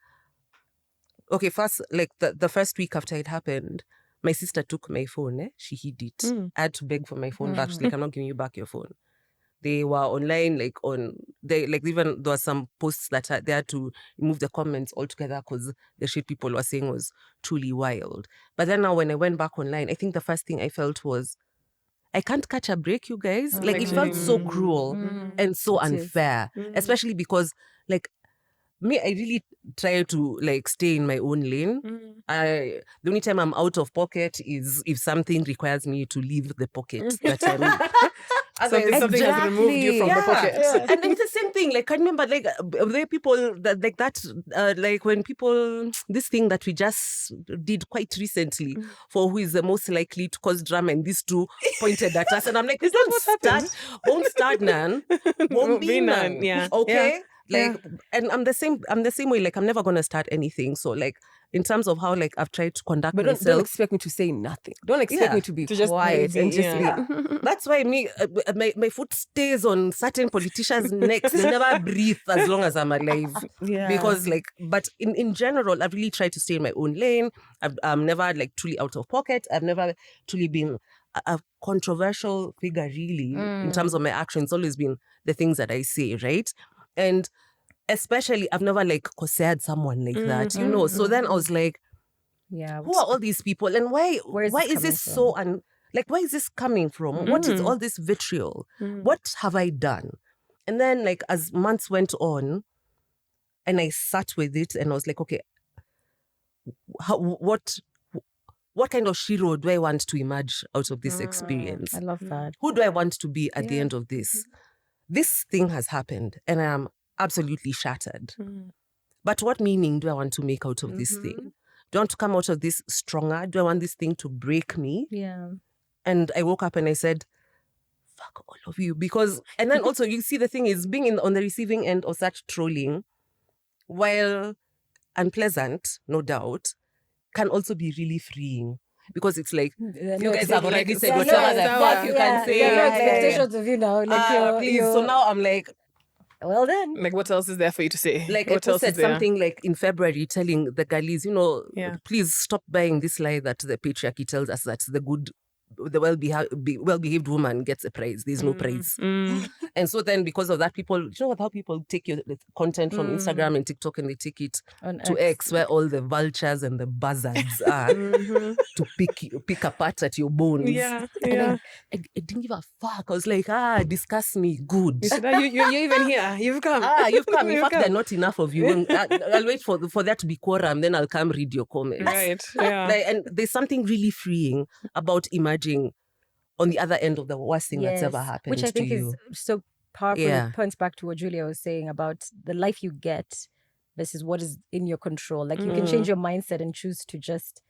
Okay, first, like the first week after it happened, my sister took my phone. She hid it. I had to beg for my phone back. She's like, I'm not giving you back your phone. They were online, even there were some posts that they had to remove the comments altogether because the shit people were saying was truly wild. But then now when I went back online, I think the first thing I felt was, I can't catch a break, you guys. It felt so cruel and so unfair, especially because me, I really try to stay in my own lane. The only time I'm out of pocket is if something requires me to leave the pocket that I'm in. Something has removed you from the pocket. Yeah. And it's the same thing. I remember there are people that when people, this thing that we just did quite recently for who is the most likely to cause drama, and these two pointed at us. And I'm like, won't start none. Won't be none. Yeah. Okay? And I'm the same way. I'm never gonna start anything. So in terms of how I've tried to conduct myself, but don't expect me to say nothing. Don't expect me to be quiet and just be. That's why my foot stays on certain politicians' necks. They never breathe as long as I'm alive. Yeah. Because but in general, I've really tried to stay in my own lane. I'm never truly out of pocket. I've never truly been a controversial figure really in terms of my actions. It's always been the things that I say, right? And especially, I've never cosered someone like that, So then I was like, who are all these people? And why is this so why is this coming from? What is all this vitriol? What have I done? And then as months went on and I sat with it and I was like, okay, what kind of Ciru do I want to emerge out of this experience? I love that. Who do I want to be at the end of this? This thing has happened and I am absolutely shattered. But what meaning do I want to make out of this thing? Do I want to come out of this stronger? Do I want this thing to break me? Yeah. And I woke up and I said, fuck all of you. And then also you see the thing is being on the receiving end of such trolling, while unpleasant, no doubt, can also be really freeing. because it's like you guys expect- have already like, said yeah, whatever the yeah, fuck you can say. There are no Like, expectations of you now. Like please. So now I'm like, well then. Like, what else is there for you to say? like I what else posted is there? something like in February telling the girlies, Yeah. please stop buying this lie that the patriarchy tells us that the well-behaved woman gets a prize. There's no prize. And so then because of that, people, how people take your content from Instagram and TikTok and they take it On to X, where all the vultures and the buzzards are to pick apart at your bones. Yeah, And yeah. I didn't give a fuck. I was like, discuss me, good. You said, you're even here. You've come. You've come. In You've fact, come. there are not enough of you. I'll wait for there to be quorum, then I'll come read your comments. Right. Yeah. And there's something really freeing about emerging on the other end of the worst thing that's ever happened which I think to you. is so powerful. Yeah. It points back to what Julia was saying about the life you get versus what is in your control. Like you can change your mindset and choose to just,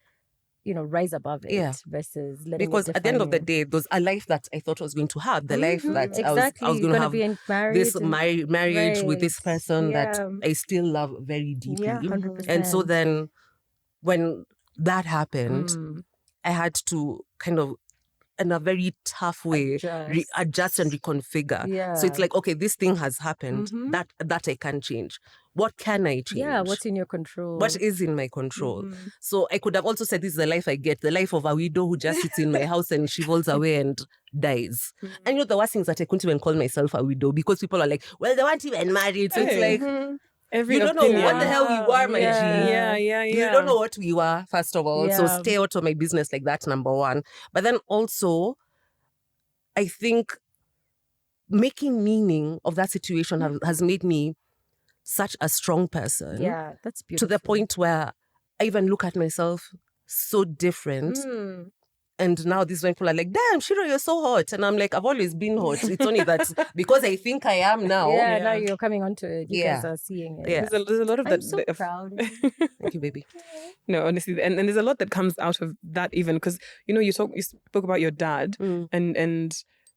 rise above it versus letting Because it at the end of the define day, there's a life that I thought I was going to have, the life that exactly. I was going to have, be married this and- marriage with this Right. person that Yeah. I still love very deeply. Yeah, 100%. And so then when that happened, I had to kind of, in a very tough way, adjust and reconfigure. Yeah. So it's like, okay, this thing has happened. That I can change. What can I change? Yeah, what's in your control? What is in my control? So I could have also said, this is the life I get, the life of a widow who just sits in my house and shivels away and dies. And the worst thing is that I couldn't even call myself a widow because people are like, well, they weren't even married. So it's like, Every you don't know opinion. what the hell we were, my G. Yeah. You don't know what we were, first of all. So Yeah. stay out of my business like that, number one. But then also, I think making meaning of that situation has made me such a strong person. Yeah, that's To beautiful. the point where I even look at myself so different. And now these people are like, damn, Ciru, you're so hot. And I'm like, I've always been hot. It's only that because I think I am now. Yeah, now you're coming onto it. You Yeah. guys are seeing it. Yeah. There's a lot of I'm that. so proud. Thank you, baby. No, honestly, and there's a lot that comes out of that even because you spoke about your dad and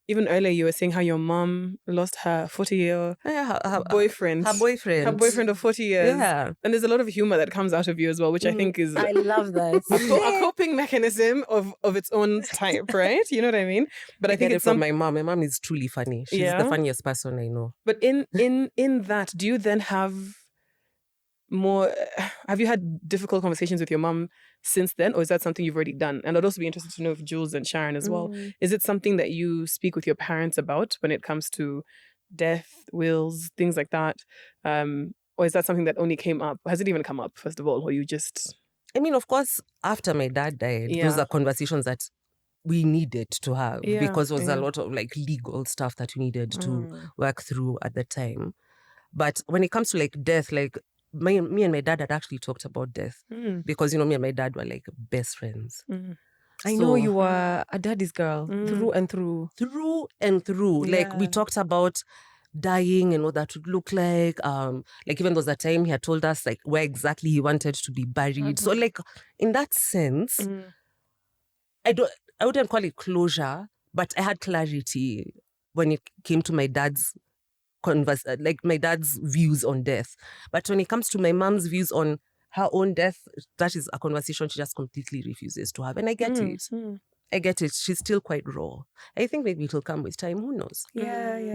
even earlier you were saying how your mom lost her 40-year boyfriend. Her boyfriend. Her boyfriend of 40 years. Yeah. And there's a lot of humor that comes out of you as well, which I think is I love that. a coping mechanism of its own type, right? You know what I mean? But I think get it it's from my mom. My mom is truly funny. She's Yeah? the funniest person I know. But in that, do you then have more? Have you had difficult conversations with your mom since then, or is that something you've already done? And I'd also be interested to know if Jules and Sharon as well. Is it something that you speak with your parents about when it comes to death, wills, things like that, or is that something that only came up? Has it even come up first of all, or you just? I mean, of course, after my dad died, those are conversations that we needed to have because there was a lot of like legal stuff that we needed to work through at the time. But when it comes to like death, like me and my dad had actually talked about death because, me and my dad were like best friends. I know you were a daddy's girl through and through. Through and through. Like we talked about dying and what that would look like. Like even there was a time he had told us like where exactly he wanted to be buried. So like in that sense, I wouldn't call it closure, but I had clarity when it came to my dad's my dad's views on death. But when it comes to my mom's views on her own death, that is a conversation she just completely refuses to have. And I get it. I get it. She's still quite raw. I think maybe it'll come with time. Who knows? Who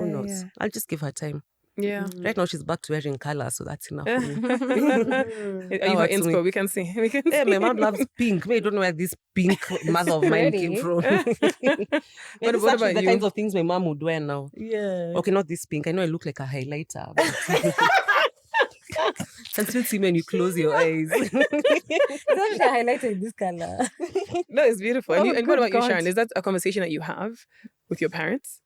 knows? Yeah. I'll just give her time. Yeah. Right now she's back to wearing color, so that's enough for me. Are you her inspo? We can see. We can Yeah, see. my mom loves pink. I don't know where this pink mother of mine came from. What What about about the you? kinds of things my mom would wear now? Yeah. Okay, not this pink. I know I look like a highlighter. But can still see me when you close your eyes. It's actually highlighted this color. No, it's beautiful. And, Oh, and what good about you, God. Sharon? Is that a conversation that you have with your parents?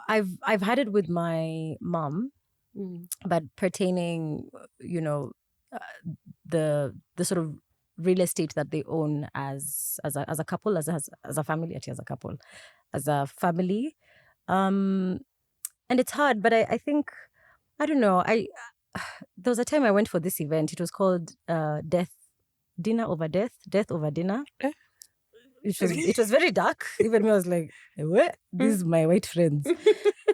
I've had it with my mom, but pertaining, the sort of real estate that they own as a couple, as a family, actually as a couple, as a family, and it's hard. But I think I don't know. There was a time I went for this event. It was called Dinner Over Death Dinner. It was very dark. Even me, I was like, what? These are my white friends.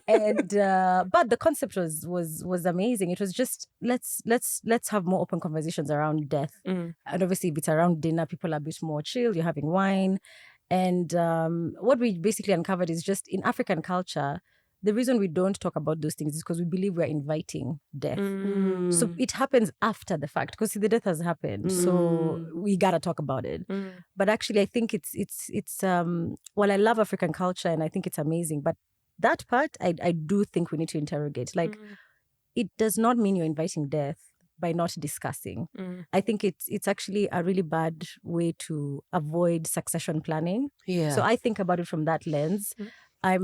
And but the concept was amazing. It was just let's have more open conversations around death. And obviously, if it's around dinner, people are a bit more chill. You're having wine, and what we basically uncovered is just in African culture, the reason we don't talk about those things is because we believe we're inviting death. So it happens after the fact, because the death has happened. So we gotta talk about it. But actually, I think it's well, I love African culture and I think it's amazing. But that part, I do think we need to interrogate. Like, it does not mean you're inviting death by not discussing. I think it's actually a really bad way to avoid succession planning. Yeah. So I think about it from that lens. I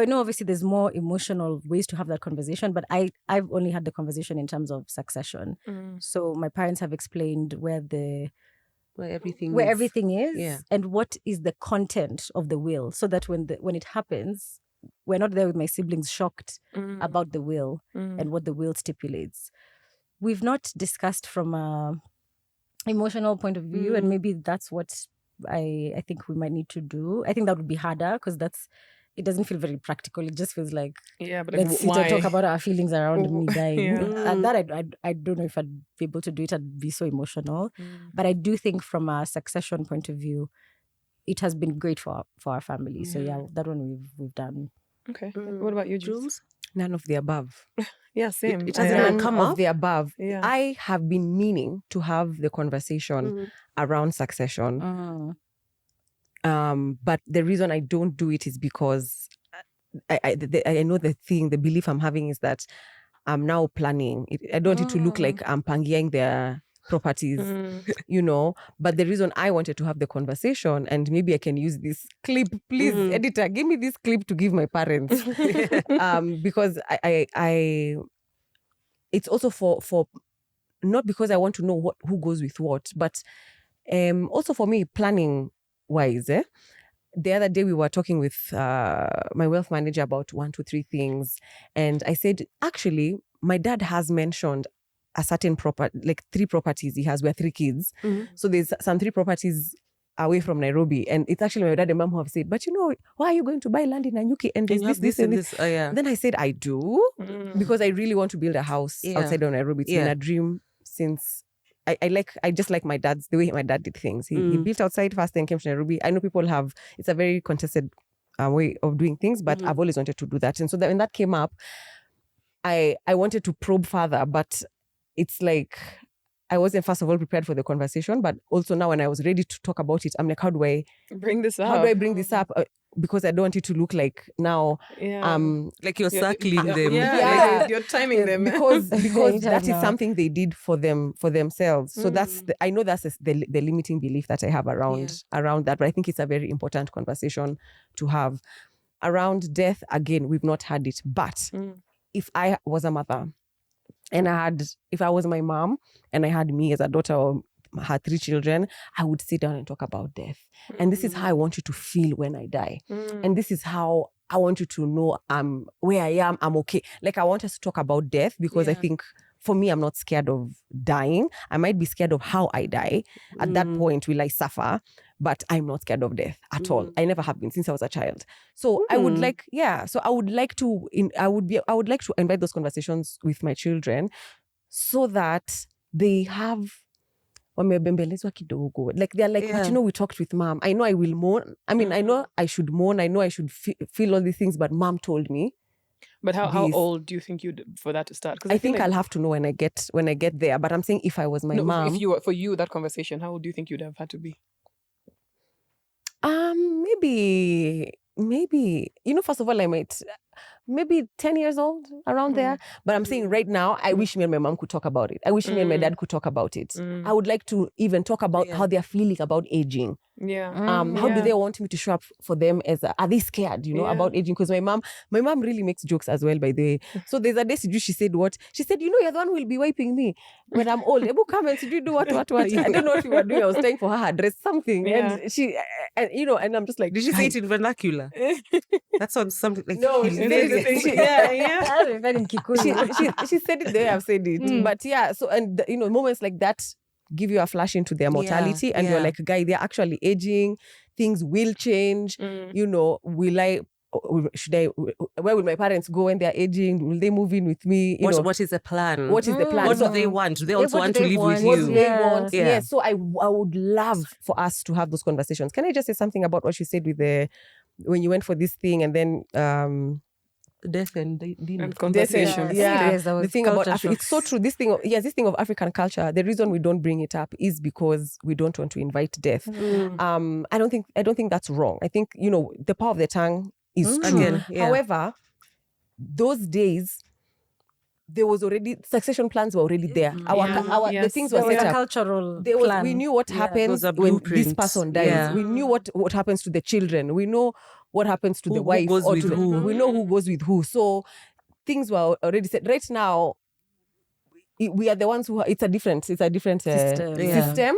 know obviously there's more emotional ways to have that conversation, but I've only had the conversation in terms of succession. So my parents have explained where everything is and what is the content of the will, so that when it happens, we're not there with my siblings shocked about the will and what the will stipulates. We've not discussed from a emotional point of view, and maybe that's what I think we might need to do. I think that would be harder because it doesn't feel very practical. It just feels like, but let's sit and talk about our feelings around me dying. And that I don't know if I'd be able to do it. I'd be so emotional. But I do think from a succession point of view, it has been great for our family. So that one we've done. Okay. What about you, Jules? None of the above. Yeah, same. It hasn't even come None up. of the above. Yeah. I have been meaning to have the conversation around succession. But the reason I don't do it is because I know the belief I'm having is that I'm now planning. I don't want it to look like I'm pangiang their properties, But the reason I wanted to have the conversation, and maybe I can use this clip, please, editor, give me this clip to give my parents, because I it's also for not because I want to know who goes with what, but also for me planning wise. The other day we were talking with my wealth manager about 1, 2, 3 things, and I said, actually, my dad has mentioned a certain 3 properties he has. We're 3 kids, so there's some 3 properties away from Nairobi, and it's actually my dad and mom who have said, but why are you going to buy land in Nanyuki and there's this and this? Then I said, I do because I really want to build a house outside of Nairobi. It's been a dream since. I just like the way my dad did things. He built outside first, then came to Nairobi. I know people it's a very contested way of doing things, but I've always wanted to do that. And so when that came up, I wanted to probe further, but it's like I wasn't first of all prepared for the conversation, but also now when I was ready to talk about it, I'm like, how do I bring this up? Because I don't want it to look like now like you're circling them. You're timing them because that is something they did for themselves. So I know that's the limiting belief that I have around that, but I think it's a very important conversation to have around death. Again, we've not had it, but if I was a mother and if I was my mom and I had me as a daughter or had 3 children, I would sit down and talk about death. And this is how I want you to feel when I die. And this is how I want you to know where I am, I'm okay. Like, I want us to talk about death because I think for me, I'm not scared of dying. I might be scared of how I die. At that point, will I suffer? But I'm not scared of death at all. I never have been since I was a child. So I would like, so I would like to invite those conversations with my children so that they have wamebembelezwa kidogo. Like, they're like, but we talked with mom. I know I will mourn. I mean, I know I should mourn. I know I should feel all these things, but mom told me. But how old do you think for that to start? I think I'll have to know when I get there. But I'm saying if I was my mom, for you that conversation, how old do you think you'd have had to be? Maybe first of all, I might maybe 10 years old, around there. But I'm saying right now, I wish me and my mom could talk about it. I wish me and my dad could talk about it. I would like to even talk about how they're feeling about aging. How do they want me to show up for them are they scared, about aging? Because my mom really makes jokes as well, by the way. So there's a day she said what? She said, you're the one who will be wiping me when I'm old. Ebu come and do what? I don't know what you were doing. I was trying for her address something. And she, and I'm just like, did she say it in vernacular? That's on something like, no, she said it. She said it the way I've said it. But so, and moments like that give you a flash into their mortality, and you're like, guy, they're actually aging. Things will change. Will I where will my parents go when they're aging? Will they move in with me? What is the plan? What is the plan? What do they want? Do they also want to live with What do you? they want? Yeah. Yeah. So I would love for us to have those conversations. Can I just say something about what you said with when you went for this thing and then death and dinner. Conversations. Yeah, the thing about Africa. It's so true. This thing of African culture. The reason we don't bring it up is because we don't want to invite death. I don't think that's wrong. I think the power of the tongue is true. Again, yeah. However, those days there was already succession plans were already there. The things were set a up. cultural plan. We knew what happens when this person dies. Yeah. We knew what happens to the children. We know what happens to the wife goes or with to who. we know who goes with who. So things were already set. Right now, we are the ones who it's a different system.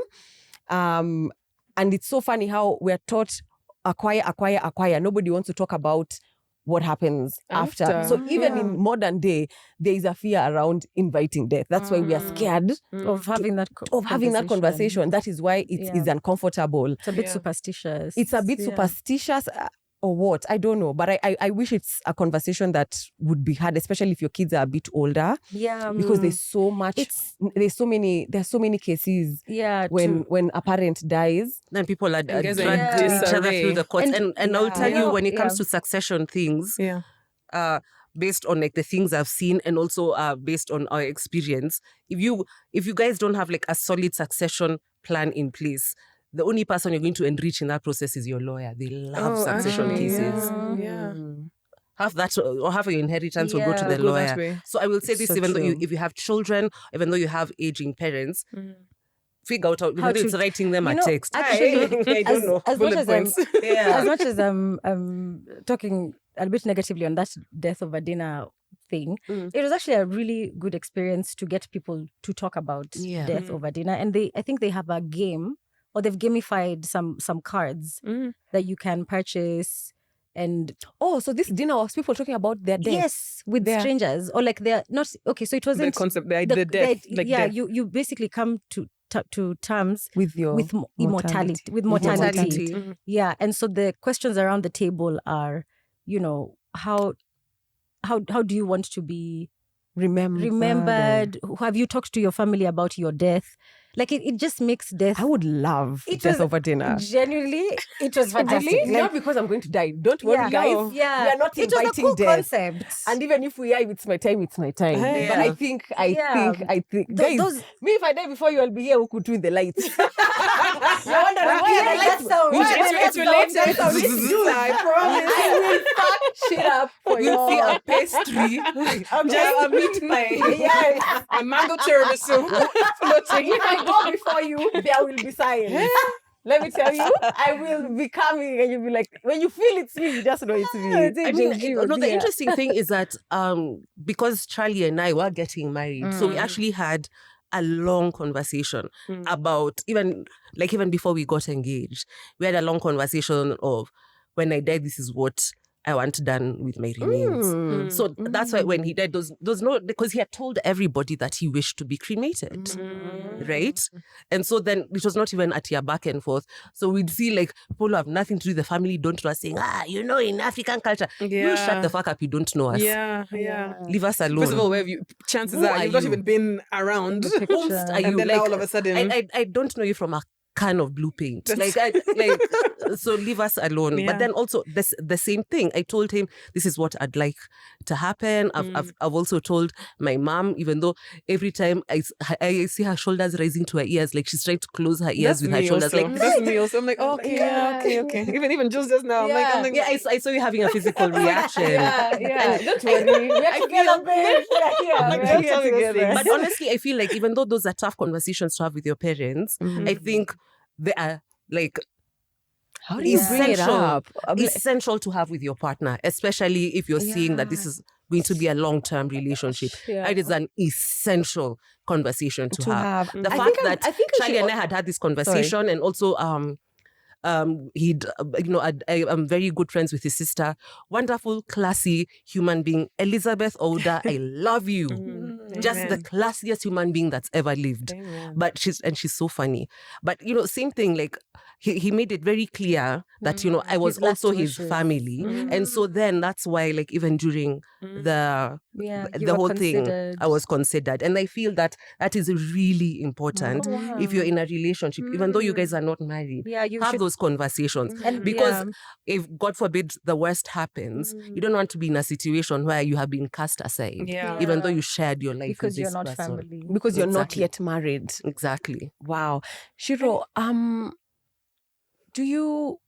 And it's so funny how we're taught acquire. Nobody wants to talk about what happens after. So even in modern day, there is a fear around inviting death. That's why we are scared of having that conversation. That is why it is uncomfortable. It's a bit superstitious. It's a bit superstitious. Or what? I don't know. But I wish it's a conversation that would be had, especially if your kids are a bit older. Yeah. Because there's so much, there's so many cases when a parent dies. Then people are dragged each disarray. other through the courts. And I'll tell you, when it comes to succession things, based on like the things I've seen and also based on our experience, if you guys don't have like a solid succession plan in place, the only person you're going to enrich in that process is your lawyer. They love succession cases. Yeah. Have that or have your inheritance will go to the lawyer. So I will say this, even though if you have children, even though you have aging parents, figure out how it's writing them a text. Actually, I don't know. As much as I'm talking a bit negatively on that death of a dinner thing, it was actually a really good experience to get people to talk about death over dinner. And I think they have a game, or they've gamified some cards that you can purchase. And so this dinner was people talking about their death. Yes, with strangers, or like they're not okay. So it wasn't the concept, the death. Death. You basically come to terms with mortality. Yeah, and so the questions around the table are, how do you want to be remembered? Have you talked to your family about your death? Like it just makes death. I would love death over dinner. Genuinely, it was fantastic. Really? Not because I'm going to die. Don't worry, guys. Yeah. We are not it inviting was a cool death. Concept. And even if we are, it's my time. Yeah. But I think, guys, me if I die before you, I'll be here. Who could twin the lights? You're wondering why the lights sound. It's related. I promise. I will fuck shit up for you. You'll see a pastry. A meat pie. A mango tiramisu floating. If I go before you, there will be silence. Let me tell you, I will be coming and you'll be like, when you feel it's me, you just know it's me. I mean, the interesting thing is that because Charlie and I were getting married, so we actually had a long conversation about even before we got engaged, we had a long conversation of when I die, this is what I want done with my remains. So that's why when he died, there's no, because he had told everybody that he wished to be cremated, right? And so then it was not even at your back and forth. So we'd see like people who have nothing to do with the family don't know us saying, in African culture, you shut the fuck up, you don't know us. Yeah. Leave us alone. First of all, chances are you've not even been around. And then all of a sudden, I don't know you from a can of blue paint. So leave us alone. But then also the same thing. I told him this is what I'd like to happen. I've also told my mom, even though every time I see her shoulders rising to her ears, like she's trying to close her ears with her shoulders. Also. Like that's me also. I'm like, okay. Even just now. I'm like, I saw you having a physical reaction. Don't worry. We're together. But honestly, I feel like even though those are tough conversations to have with your parents, I think they are like how do you bring it up? Essential to have with your partner, especially if you're seeing that this is going to be a long-term relationship. It is an essential conversation to have. The fact that Charlie and I had this conversation, and also I'm very good friends with his sister. Wonderful, classy human being, Elizabeth Older. I love you. Just the classiest human being that's ever lived. But she's so funny. But same thing, like he made it very clear that I was also his family. And so then that's why, like, even during the whole thing, I was considered. And I feel that is really important. If you're in a relationship, even though you guys are not married, you have should... those conversations. Because if, God forbid, the worst happens, you don't want to be in a situation where you have been cast aside, even though you shared your life because with you're this not person. family. Because you're not yet married. Exactly. Wow. Ciru, do you...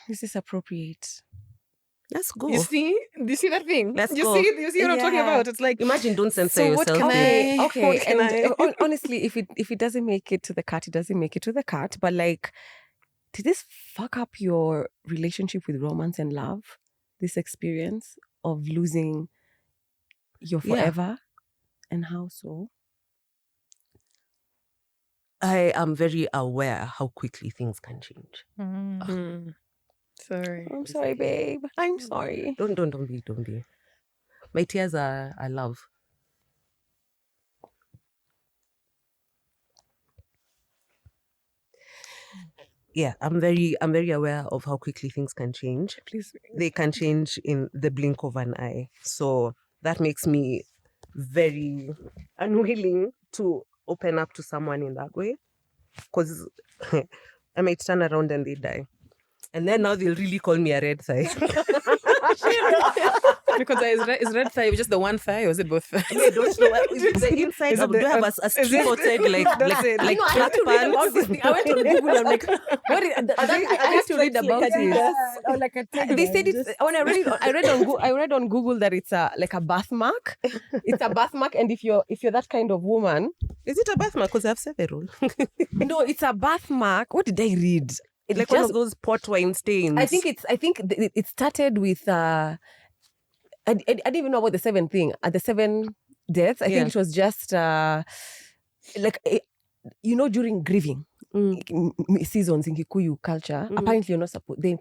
is this appropriate? Let's go. You see? Do you see that thing? Let's you go. You see what I'm talking about? It's like, imagine, don't censor so yourself. what can Okay. what can And honestly, if it doesn't make it to the cut, it doesn't make it to the cut. But like, did this fuck up your relationship with romance and love? This experience of losing your forever? And how so? I am very aware how quickly things can change. Sorry. I'm sorry, babe. I'm sorry. Don't be. My tears are love. Yeah, I'm very aware of how quickly things can change. Please. They can change in the blink of an eye. So that makes me very unwilling to open up to someone in that way. Because I might turn around and they die. And then now they'll really call me a red thigh. Because is red thigh just the one thigh, or is it both thighs? I don't know. Is the inside? Is it Do you have a strip outside like flat pants? I went on Google. I'm like, what is I have to read about it. Or like a They said it's when I read on Google that it's like a birthmark. It's a birthmark, and if you're that kind of woman, Is it a birthmark? Because I have several. no, it's a birthmark. What did I read? It Like one of those port wine stains. I think it started with I didn't even know about the 7th thing. At the 7 deaths, I think it was just during grieving seasons in Kikuyu culture. Apparently, you're not supposed. They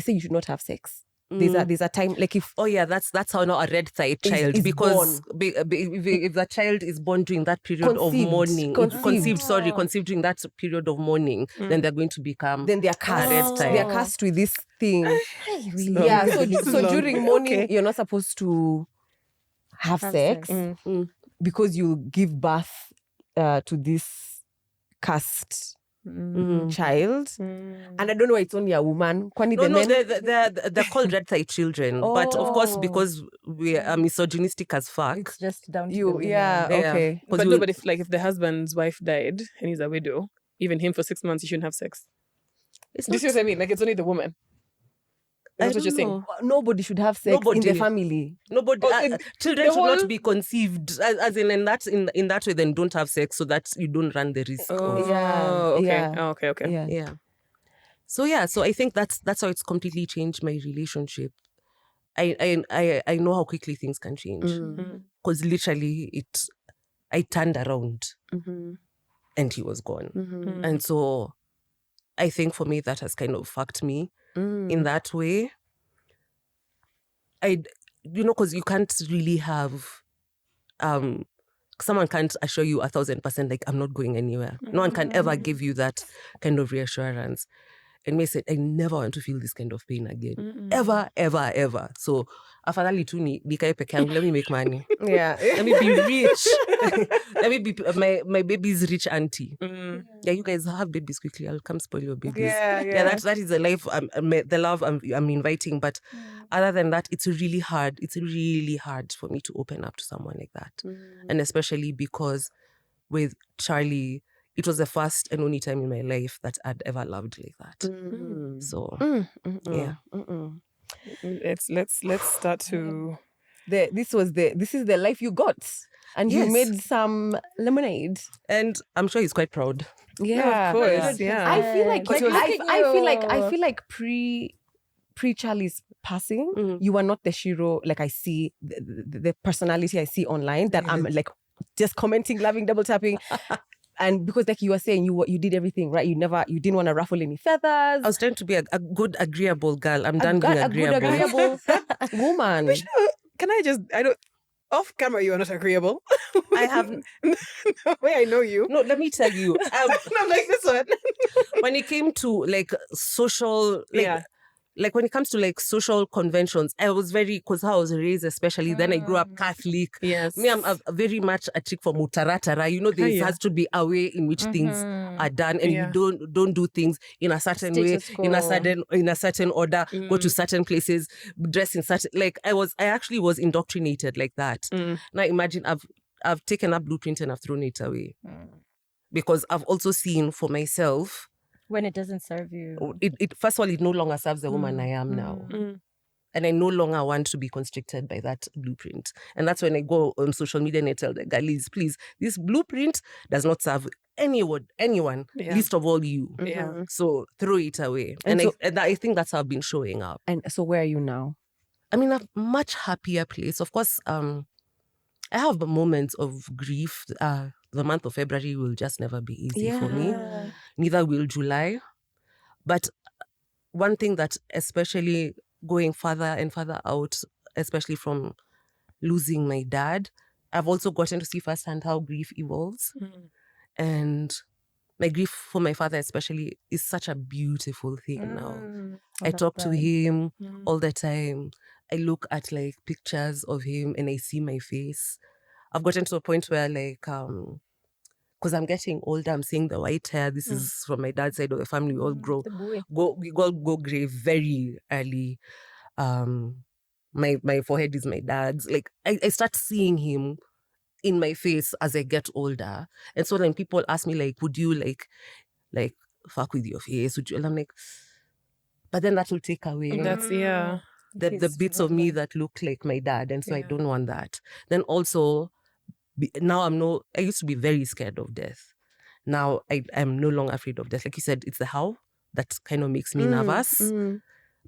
say you should not have sex. There's a time, like, if that's how now a red thigh child is because if the child is born during that period of mourning, conceived during that period of mourning, then they're going to become then they are cast. red thigh. They are cast with this thing. Really? Yeah. So during mourning, you're not supposed to have sex because you give birth to this cast child, and I don't know why it's only a woman. They're called red thigh children, but of course because we are misogynistic as fuck. It's just down to You, the yeah, okay. But no, but if the husband's wife died and he's a widow, even him for 6 months, you shouldn't have sex. Do you see what I mean? Like, it's only the woman. That's what you're saying. Nobody should have sex in the family. Nobody. Children should not be conceived as in that way. Then don't have sex so that you don't run the risk. Okay. Yeah. So I think that's how it's completely changed my relationship. I know how quickly things can change because literally I turned around and he was gone, and so I think for me that has kind of fucked me in that way. Because you can't really have someone can't assure you 1,000% like I'm not going anywhere. No one can ever give you that kind of reassurance. And me said, I never want to feel this kind of pain again. Ever, ever, ever. So afadhali tu nikae peke yangu, let me make money. Yeah. Let me be rich. Let me be my baby's rich auntie. Yeah, you guys have babies quickly. I'll come spoil your babies. Yeah. That is the life, the love I'm inviting. But other than that, it's really hard. It's really hard for me to open up to someone like that. And especially because with Charlie, it was the first and only time in my life that I'd ever loved like that. So, yeah. Let's start to... This is the life you got. And you made some lemonade. And I'm sure he's quite proud. Yeah, of course. Yeah. I feel like pre Charlie's passing, you were not the Ciru, like I see the personality I see online that I'm like just commenting, loving, double tapping. And because like you were saying, you did everything right. You didn't want to ruffle any feathers. I was trying to be a good, agreeable girl. I'm done being agreeable. A good, agreeable woman. Can I just, off camera, you are not agreeable. I have The way I know you. no. Let me tell you, I'm like this one. when it came to like social, like when it comes to like social conventions, I was because how I was raised, especially then I grew up Catholic. Yes. Me, I'm very much a chick for mutaratara. You know, there has to be a way in which things are done, and you don't do things in a certain way, in a certain order, go to certain places, dress in certain. Like I actually was indoctrinated like that. Now imagine I've taken up blueprint and I've thrown it away because I've also seen for myself. When it doesn't serve you. It first of all, it no longer serves the woman I am now. And I no longer want to be constricted by that blueprint. And that's when I go on social media and I tell the girlies, please, this blueprint does not serve anyone, least of all you. So throw it away. And I think that's how I've been showing up. And so where are you now? I'm in a much happier place. Of course, I have moments of grief. The month of February will just never be easy for me. Neither will July. But one thing that especially going further and further out, especially from losing my dad, I've also gotten to see firsthand how grief evolves. And my grief for my father especially is such a beautiful thing now. I talk to him all the time. I look at like pictures of him and I see my face. I've gotten to a point where like, because I'm getting older, I'm seeing the white hair. This is from my dad's side of the family. We all go grey very early. My forehead is my dad's. Like I start seeing him in my face as I get older. And so then people ask me like, would you like fuck with your face? Would you? And I'm like, but then that will take away. That's the bits of me that look like my dad, and so I don't want that. Then also, now I used to be very scared of death. Now I'm no longer afraid of death. Like you said, it's the how that kind of makes me nervous.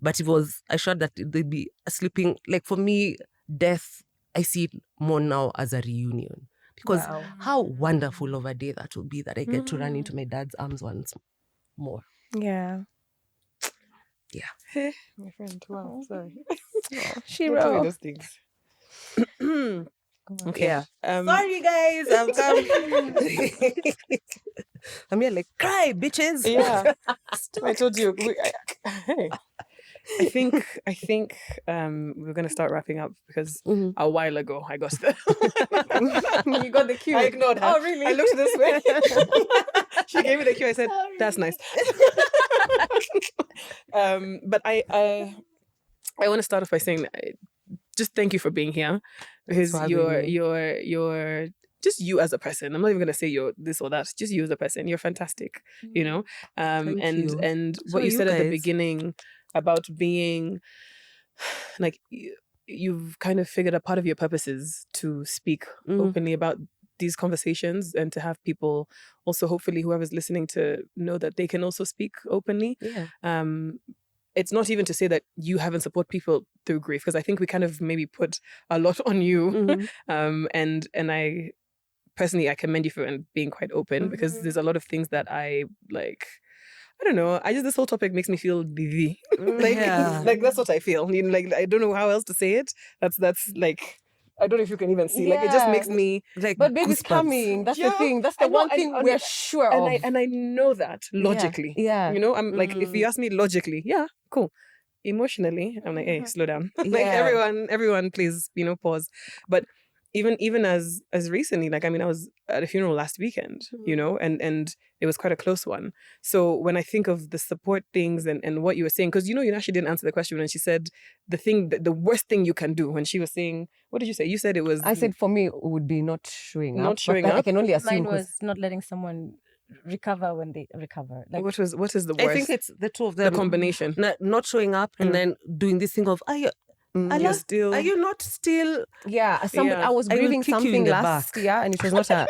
But it was assured that they'd be sleeping. Like for me, death, I see it more now as a reunion. Because how wonderful of a day that will be that I get to run into my dad's arms once more. Yeah. Hey, my friend. Wow, sorry. She Don't tell me wrote those things. Okay. Sorry guys, I'm coming. I'm here like, cry, bitches. Yeah. I told you. I think we're gonna start wrapping up because a while ago I got the you got the cue. I ignored her. Oh really? I looked this way. She gave me the cue. I said, "That's nice." But I want to start off by saying just thank you for being here because you're just you as a person. I'm not even gonna say you're this or that. Just you as a person. You're fantastic. You know. And what you said at the beginning about being like you've kind of figured a part of your purpose is to speak openly about these conversations and to have people also hopefully whoever's listening to know that they can also speak openly. It's not even to say that you haven't supported people through grief because I think we kind of maybe put a lot on you and I personally I commend you for being quite open because there's a lot of things that I like. I don't know. This whole topic makes me feel dizzy. Like that's what I feel. You know, like I don't know how else to say it. That's like I don't know if you can even see. Like it just makes me like. But baby's coming. That's the thing. That's the one thing we're sure of. And I know that logically. Yeah. You know, I'm like if you ask me logically, yeah, cool. Emotionally, I'm like, hey, slow down. Like everyone, please, pause. But even as recently, like I mean, I was at a funeral last weekend, and it was quite a close one. So when I think of the support things and what you were saying, because you actually didn't answer the question when she said the worst thing you can do when she was saying, what did you say? You said it was. I said for me it would be not showing up. Not showing up. I can only assume. Mine was not letting someone recover when they recover. Like, what is the worst? I think it's the two of them. The combination. Not showing up and then doing this thing of, are you not still? Yeah, I was grieving something last year, and it was not a.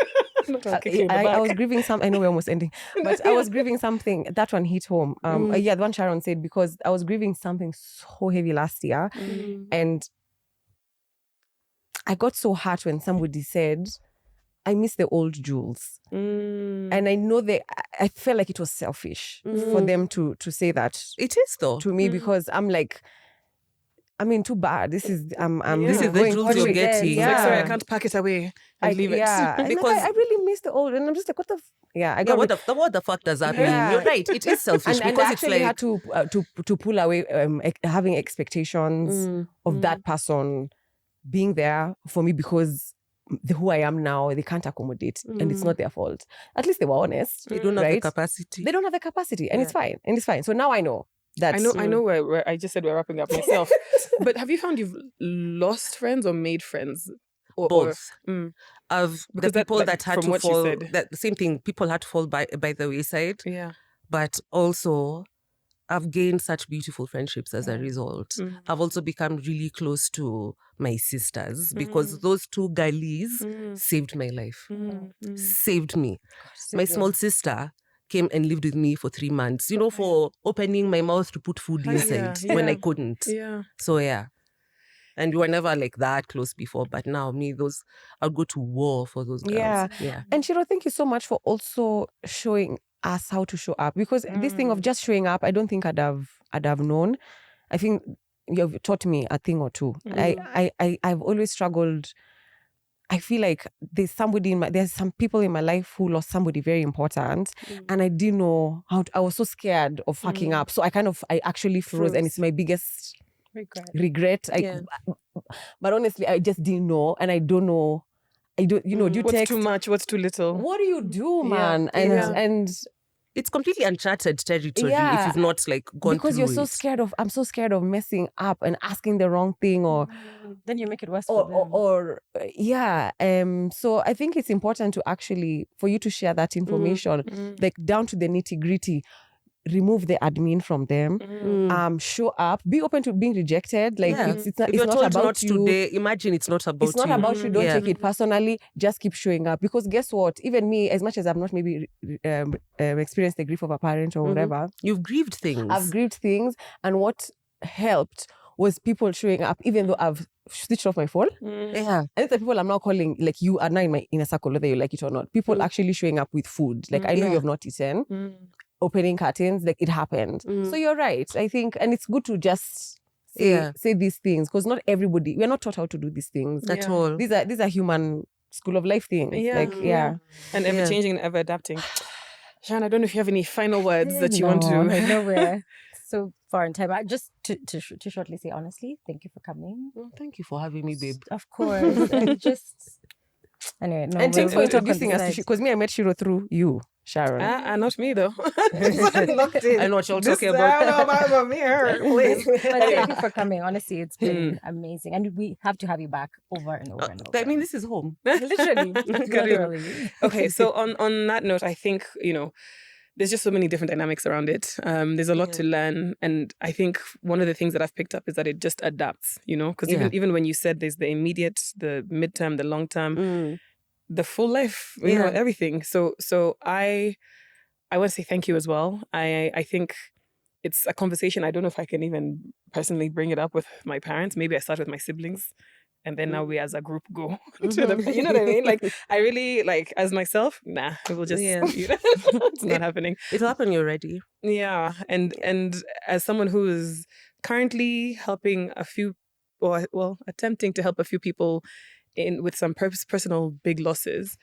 I was grieving I know we're almost ending, but I was grieving something. That one hit home. The one Sharon said, because I was grieving something so heavy last year, and I got so hurt when somebody said, "I miss the old Jules," and I know I felt like it was selfish for them to say that. It is though to me because I'm like. I mean, too bad. This is This is the going juice through you're it. getting. It's like, sorry, I can't pack it away and leave it. Yeah, and Because I really miss the old, and I'm just like, what the? Yeah, I yeah, got what the fuck does that Yeah. mean? You're right. It is selfish and because I it's actually like had to pull away having expectations of that person being there for me because who I am now, they can't accommodate, and it's not their fault. At least they were honest. they don't have the right? capacity. They don't have the capacity, and it's fine. And it's fine. So now I know. I know where I just said we're wrapping up myself. But have you found you've lost friends or made friends? Both. Of the Because people that had from to what you fall, said. that the same thing, people had to fall by the wayside. Yeah. But also, I've gained such beautiful friendships as a result. I've also become really close to my sisters because those two girlies saved my life. Saved me. My small sister came and lived with me for 3 months, for opening my mouth to put food inside when I couldn't. Yeah. So, yeah. And we were never like that close before, but now I'll go to war for those girls. Yeah. And Ciru, thank you so much for also showing us how to show up, because this thing of just showing up, I don't think I'd have known. I think you've taught me a thing or two. I've always struggled. I feel like there's some people in my life who lost somebody very important, and I didn't know how I was so scared of fucking up. So I actually froze, and it's my biggest regret. But honestly, I just didn't know, and I don't know. Do you What's text? too much? What's too little? What do you do, man? Yeah. And it's completely uncharted territory if you've not like gone because through you're so it. scared of. I'm so scared of messing up and asking the wrong thing, or Then you make it worse So I think it's important to actually for you to share that information, like down to the nitty gritty. Remove the admin from them. Show up. Be open to being rejected. Like it's not. If It's you're not told about not you. today, imagine it's not about you. It's not about you. Don't take it personally. Just keep showing up. Because guess what? Even me, as much as I've not maybe experienced the grief of a parent or whatever, You've grieved things. I've grieved things, and what helped was people showing up, even though I've switched off my phone. Yeah. And the people I'm now calling, like you are now in my inner circle, whether you like it or not. People actually showing up with food. Like I know you have not eaten. Opening curtains, like it happened. So you're right. I think, and it's good to just say these things, because not everybody, we're not taught how to do these things at all. These are human school of life things. And ever changing and ever adapting. Sharon, I don't know if you have any final words that you want to. I know we're so far in time. Just to shortly say, honestly, thank you for coming. Thank you for having me, babe. Of course. And just anyway, no. And thanks for we'll talk on introducing the us to side. because me, I met Ciru through you, Sharon. Not me though. I know what you're talking about. I don't know about me, her. Please. But thank you for coming. Honestly, it's been amazing, and we have to have you back over and over and over. I mean, this is home. Literally, literally. Okay, so on that note, I think there's just so many different dynamics around it. There's a lot to learn, and I think one of the things that I've picked up is that it just adapts. Because even when you said there's the immediate, the midterm, the long term, the full life, everything. So I want to say thank you as well. I think it's a conversation. I don't know if I can even personally bring it up with my parents. Maybe I start with my siblings. And then now we as a group go to the, you know what I mean? Like, I really, like, as myself, nah, it will just, it's not happening. It'll happen, you're ready. Yeah. And as someone who is currently helping a few, or attempting to help a few people with some personal big losses,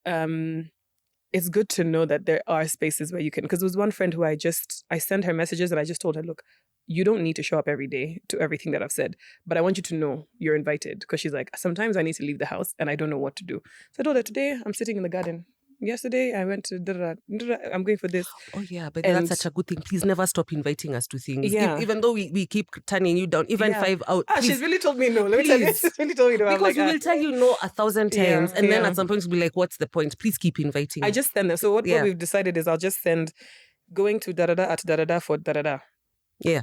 it's good to know that there are spaces where you can, because there was one friend who I sent her messages and I just told her, look, you don't need to show up every day to everything that I've said, but I want you to know you're invited. Because she's like, sometimes I need to leave the house and I don't know what to do. So I told her, today I'm sitting in the garden. Yesterday I went to I'm going for this. Oh yeah, but that's such a good thing. Please never stop inviting us to things. Yeah. Even though we keep turning you down, even 5 out. She's really told me no. Let me tell you. She's really told me no. Because we will tell you no 1,000 times, and then at some point we'll be like, what's the point? Please keep inviting. I just send them. So what we've decided is I'll just send going to da-da-da at da-da-da for da-da-da. Yeah.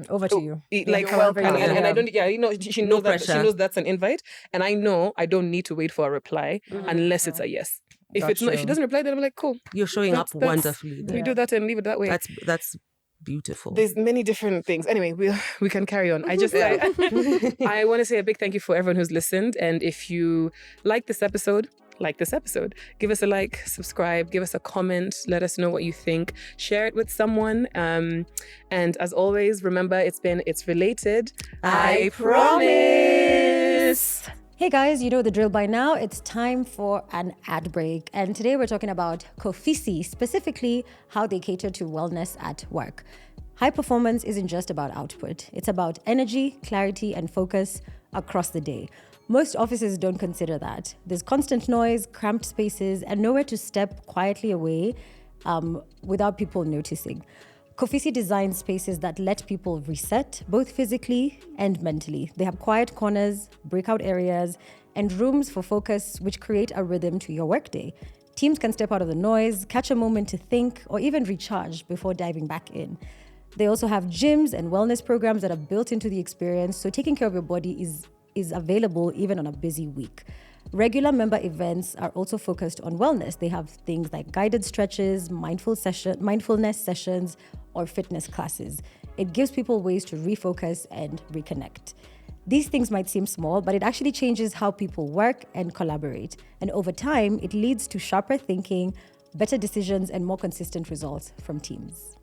Over to you. Like, however and you I don't, she knows that she knows that's an invite, and I know I don't need to wait for a reply unless it's a yes. If it's not, if she doesn't reply, then I'm like, cool. You're showing up wonderfully. We do that and leave it that way. That's beautiful. There's many different things. Anyway, we can carry on. I want to say a big thank you for everyone who's listened. And if you like this episode, give us a like, subscribe, give us a comment, let us know what you think, share it with someone. And as always, remember, it's related. I promise. Hey guys, you know the drill by now. It's time for an ad break. And today we're talking about Kofisi, specifically how they cater to wellness at work. High performance isn't just about output. It's about energy, clarity, and focus across the day. Most offices don't consider that. There's constant noise, cramped spaces, and nowhere to step quietly away without people noticing. Kofisi designs spaces that let people reset, both physically and mentally. They have quiet corners, breakout areas, and rooms for focus, which create a rhythm to your workday. Teams can step out of the noise, catch a moment to think, or even recharge before diving back in. They also have gyms and wellness programs that are built into the experience, so taking care of your body is available even on a busy week. Regular member events are also focused on wellness. They have things like guided stretches, mindfulness sessions, or fitness classes. It gives people ways to refocus and reconnect. These things might seem small, but it actually changes how people work and collaborate. And over time, it leads to sharper thinking, better decisions, and more consistent results from teams.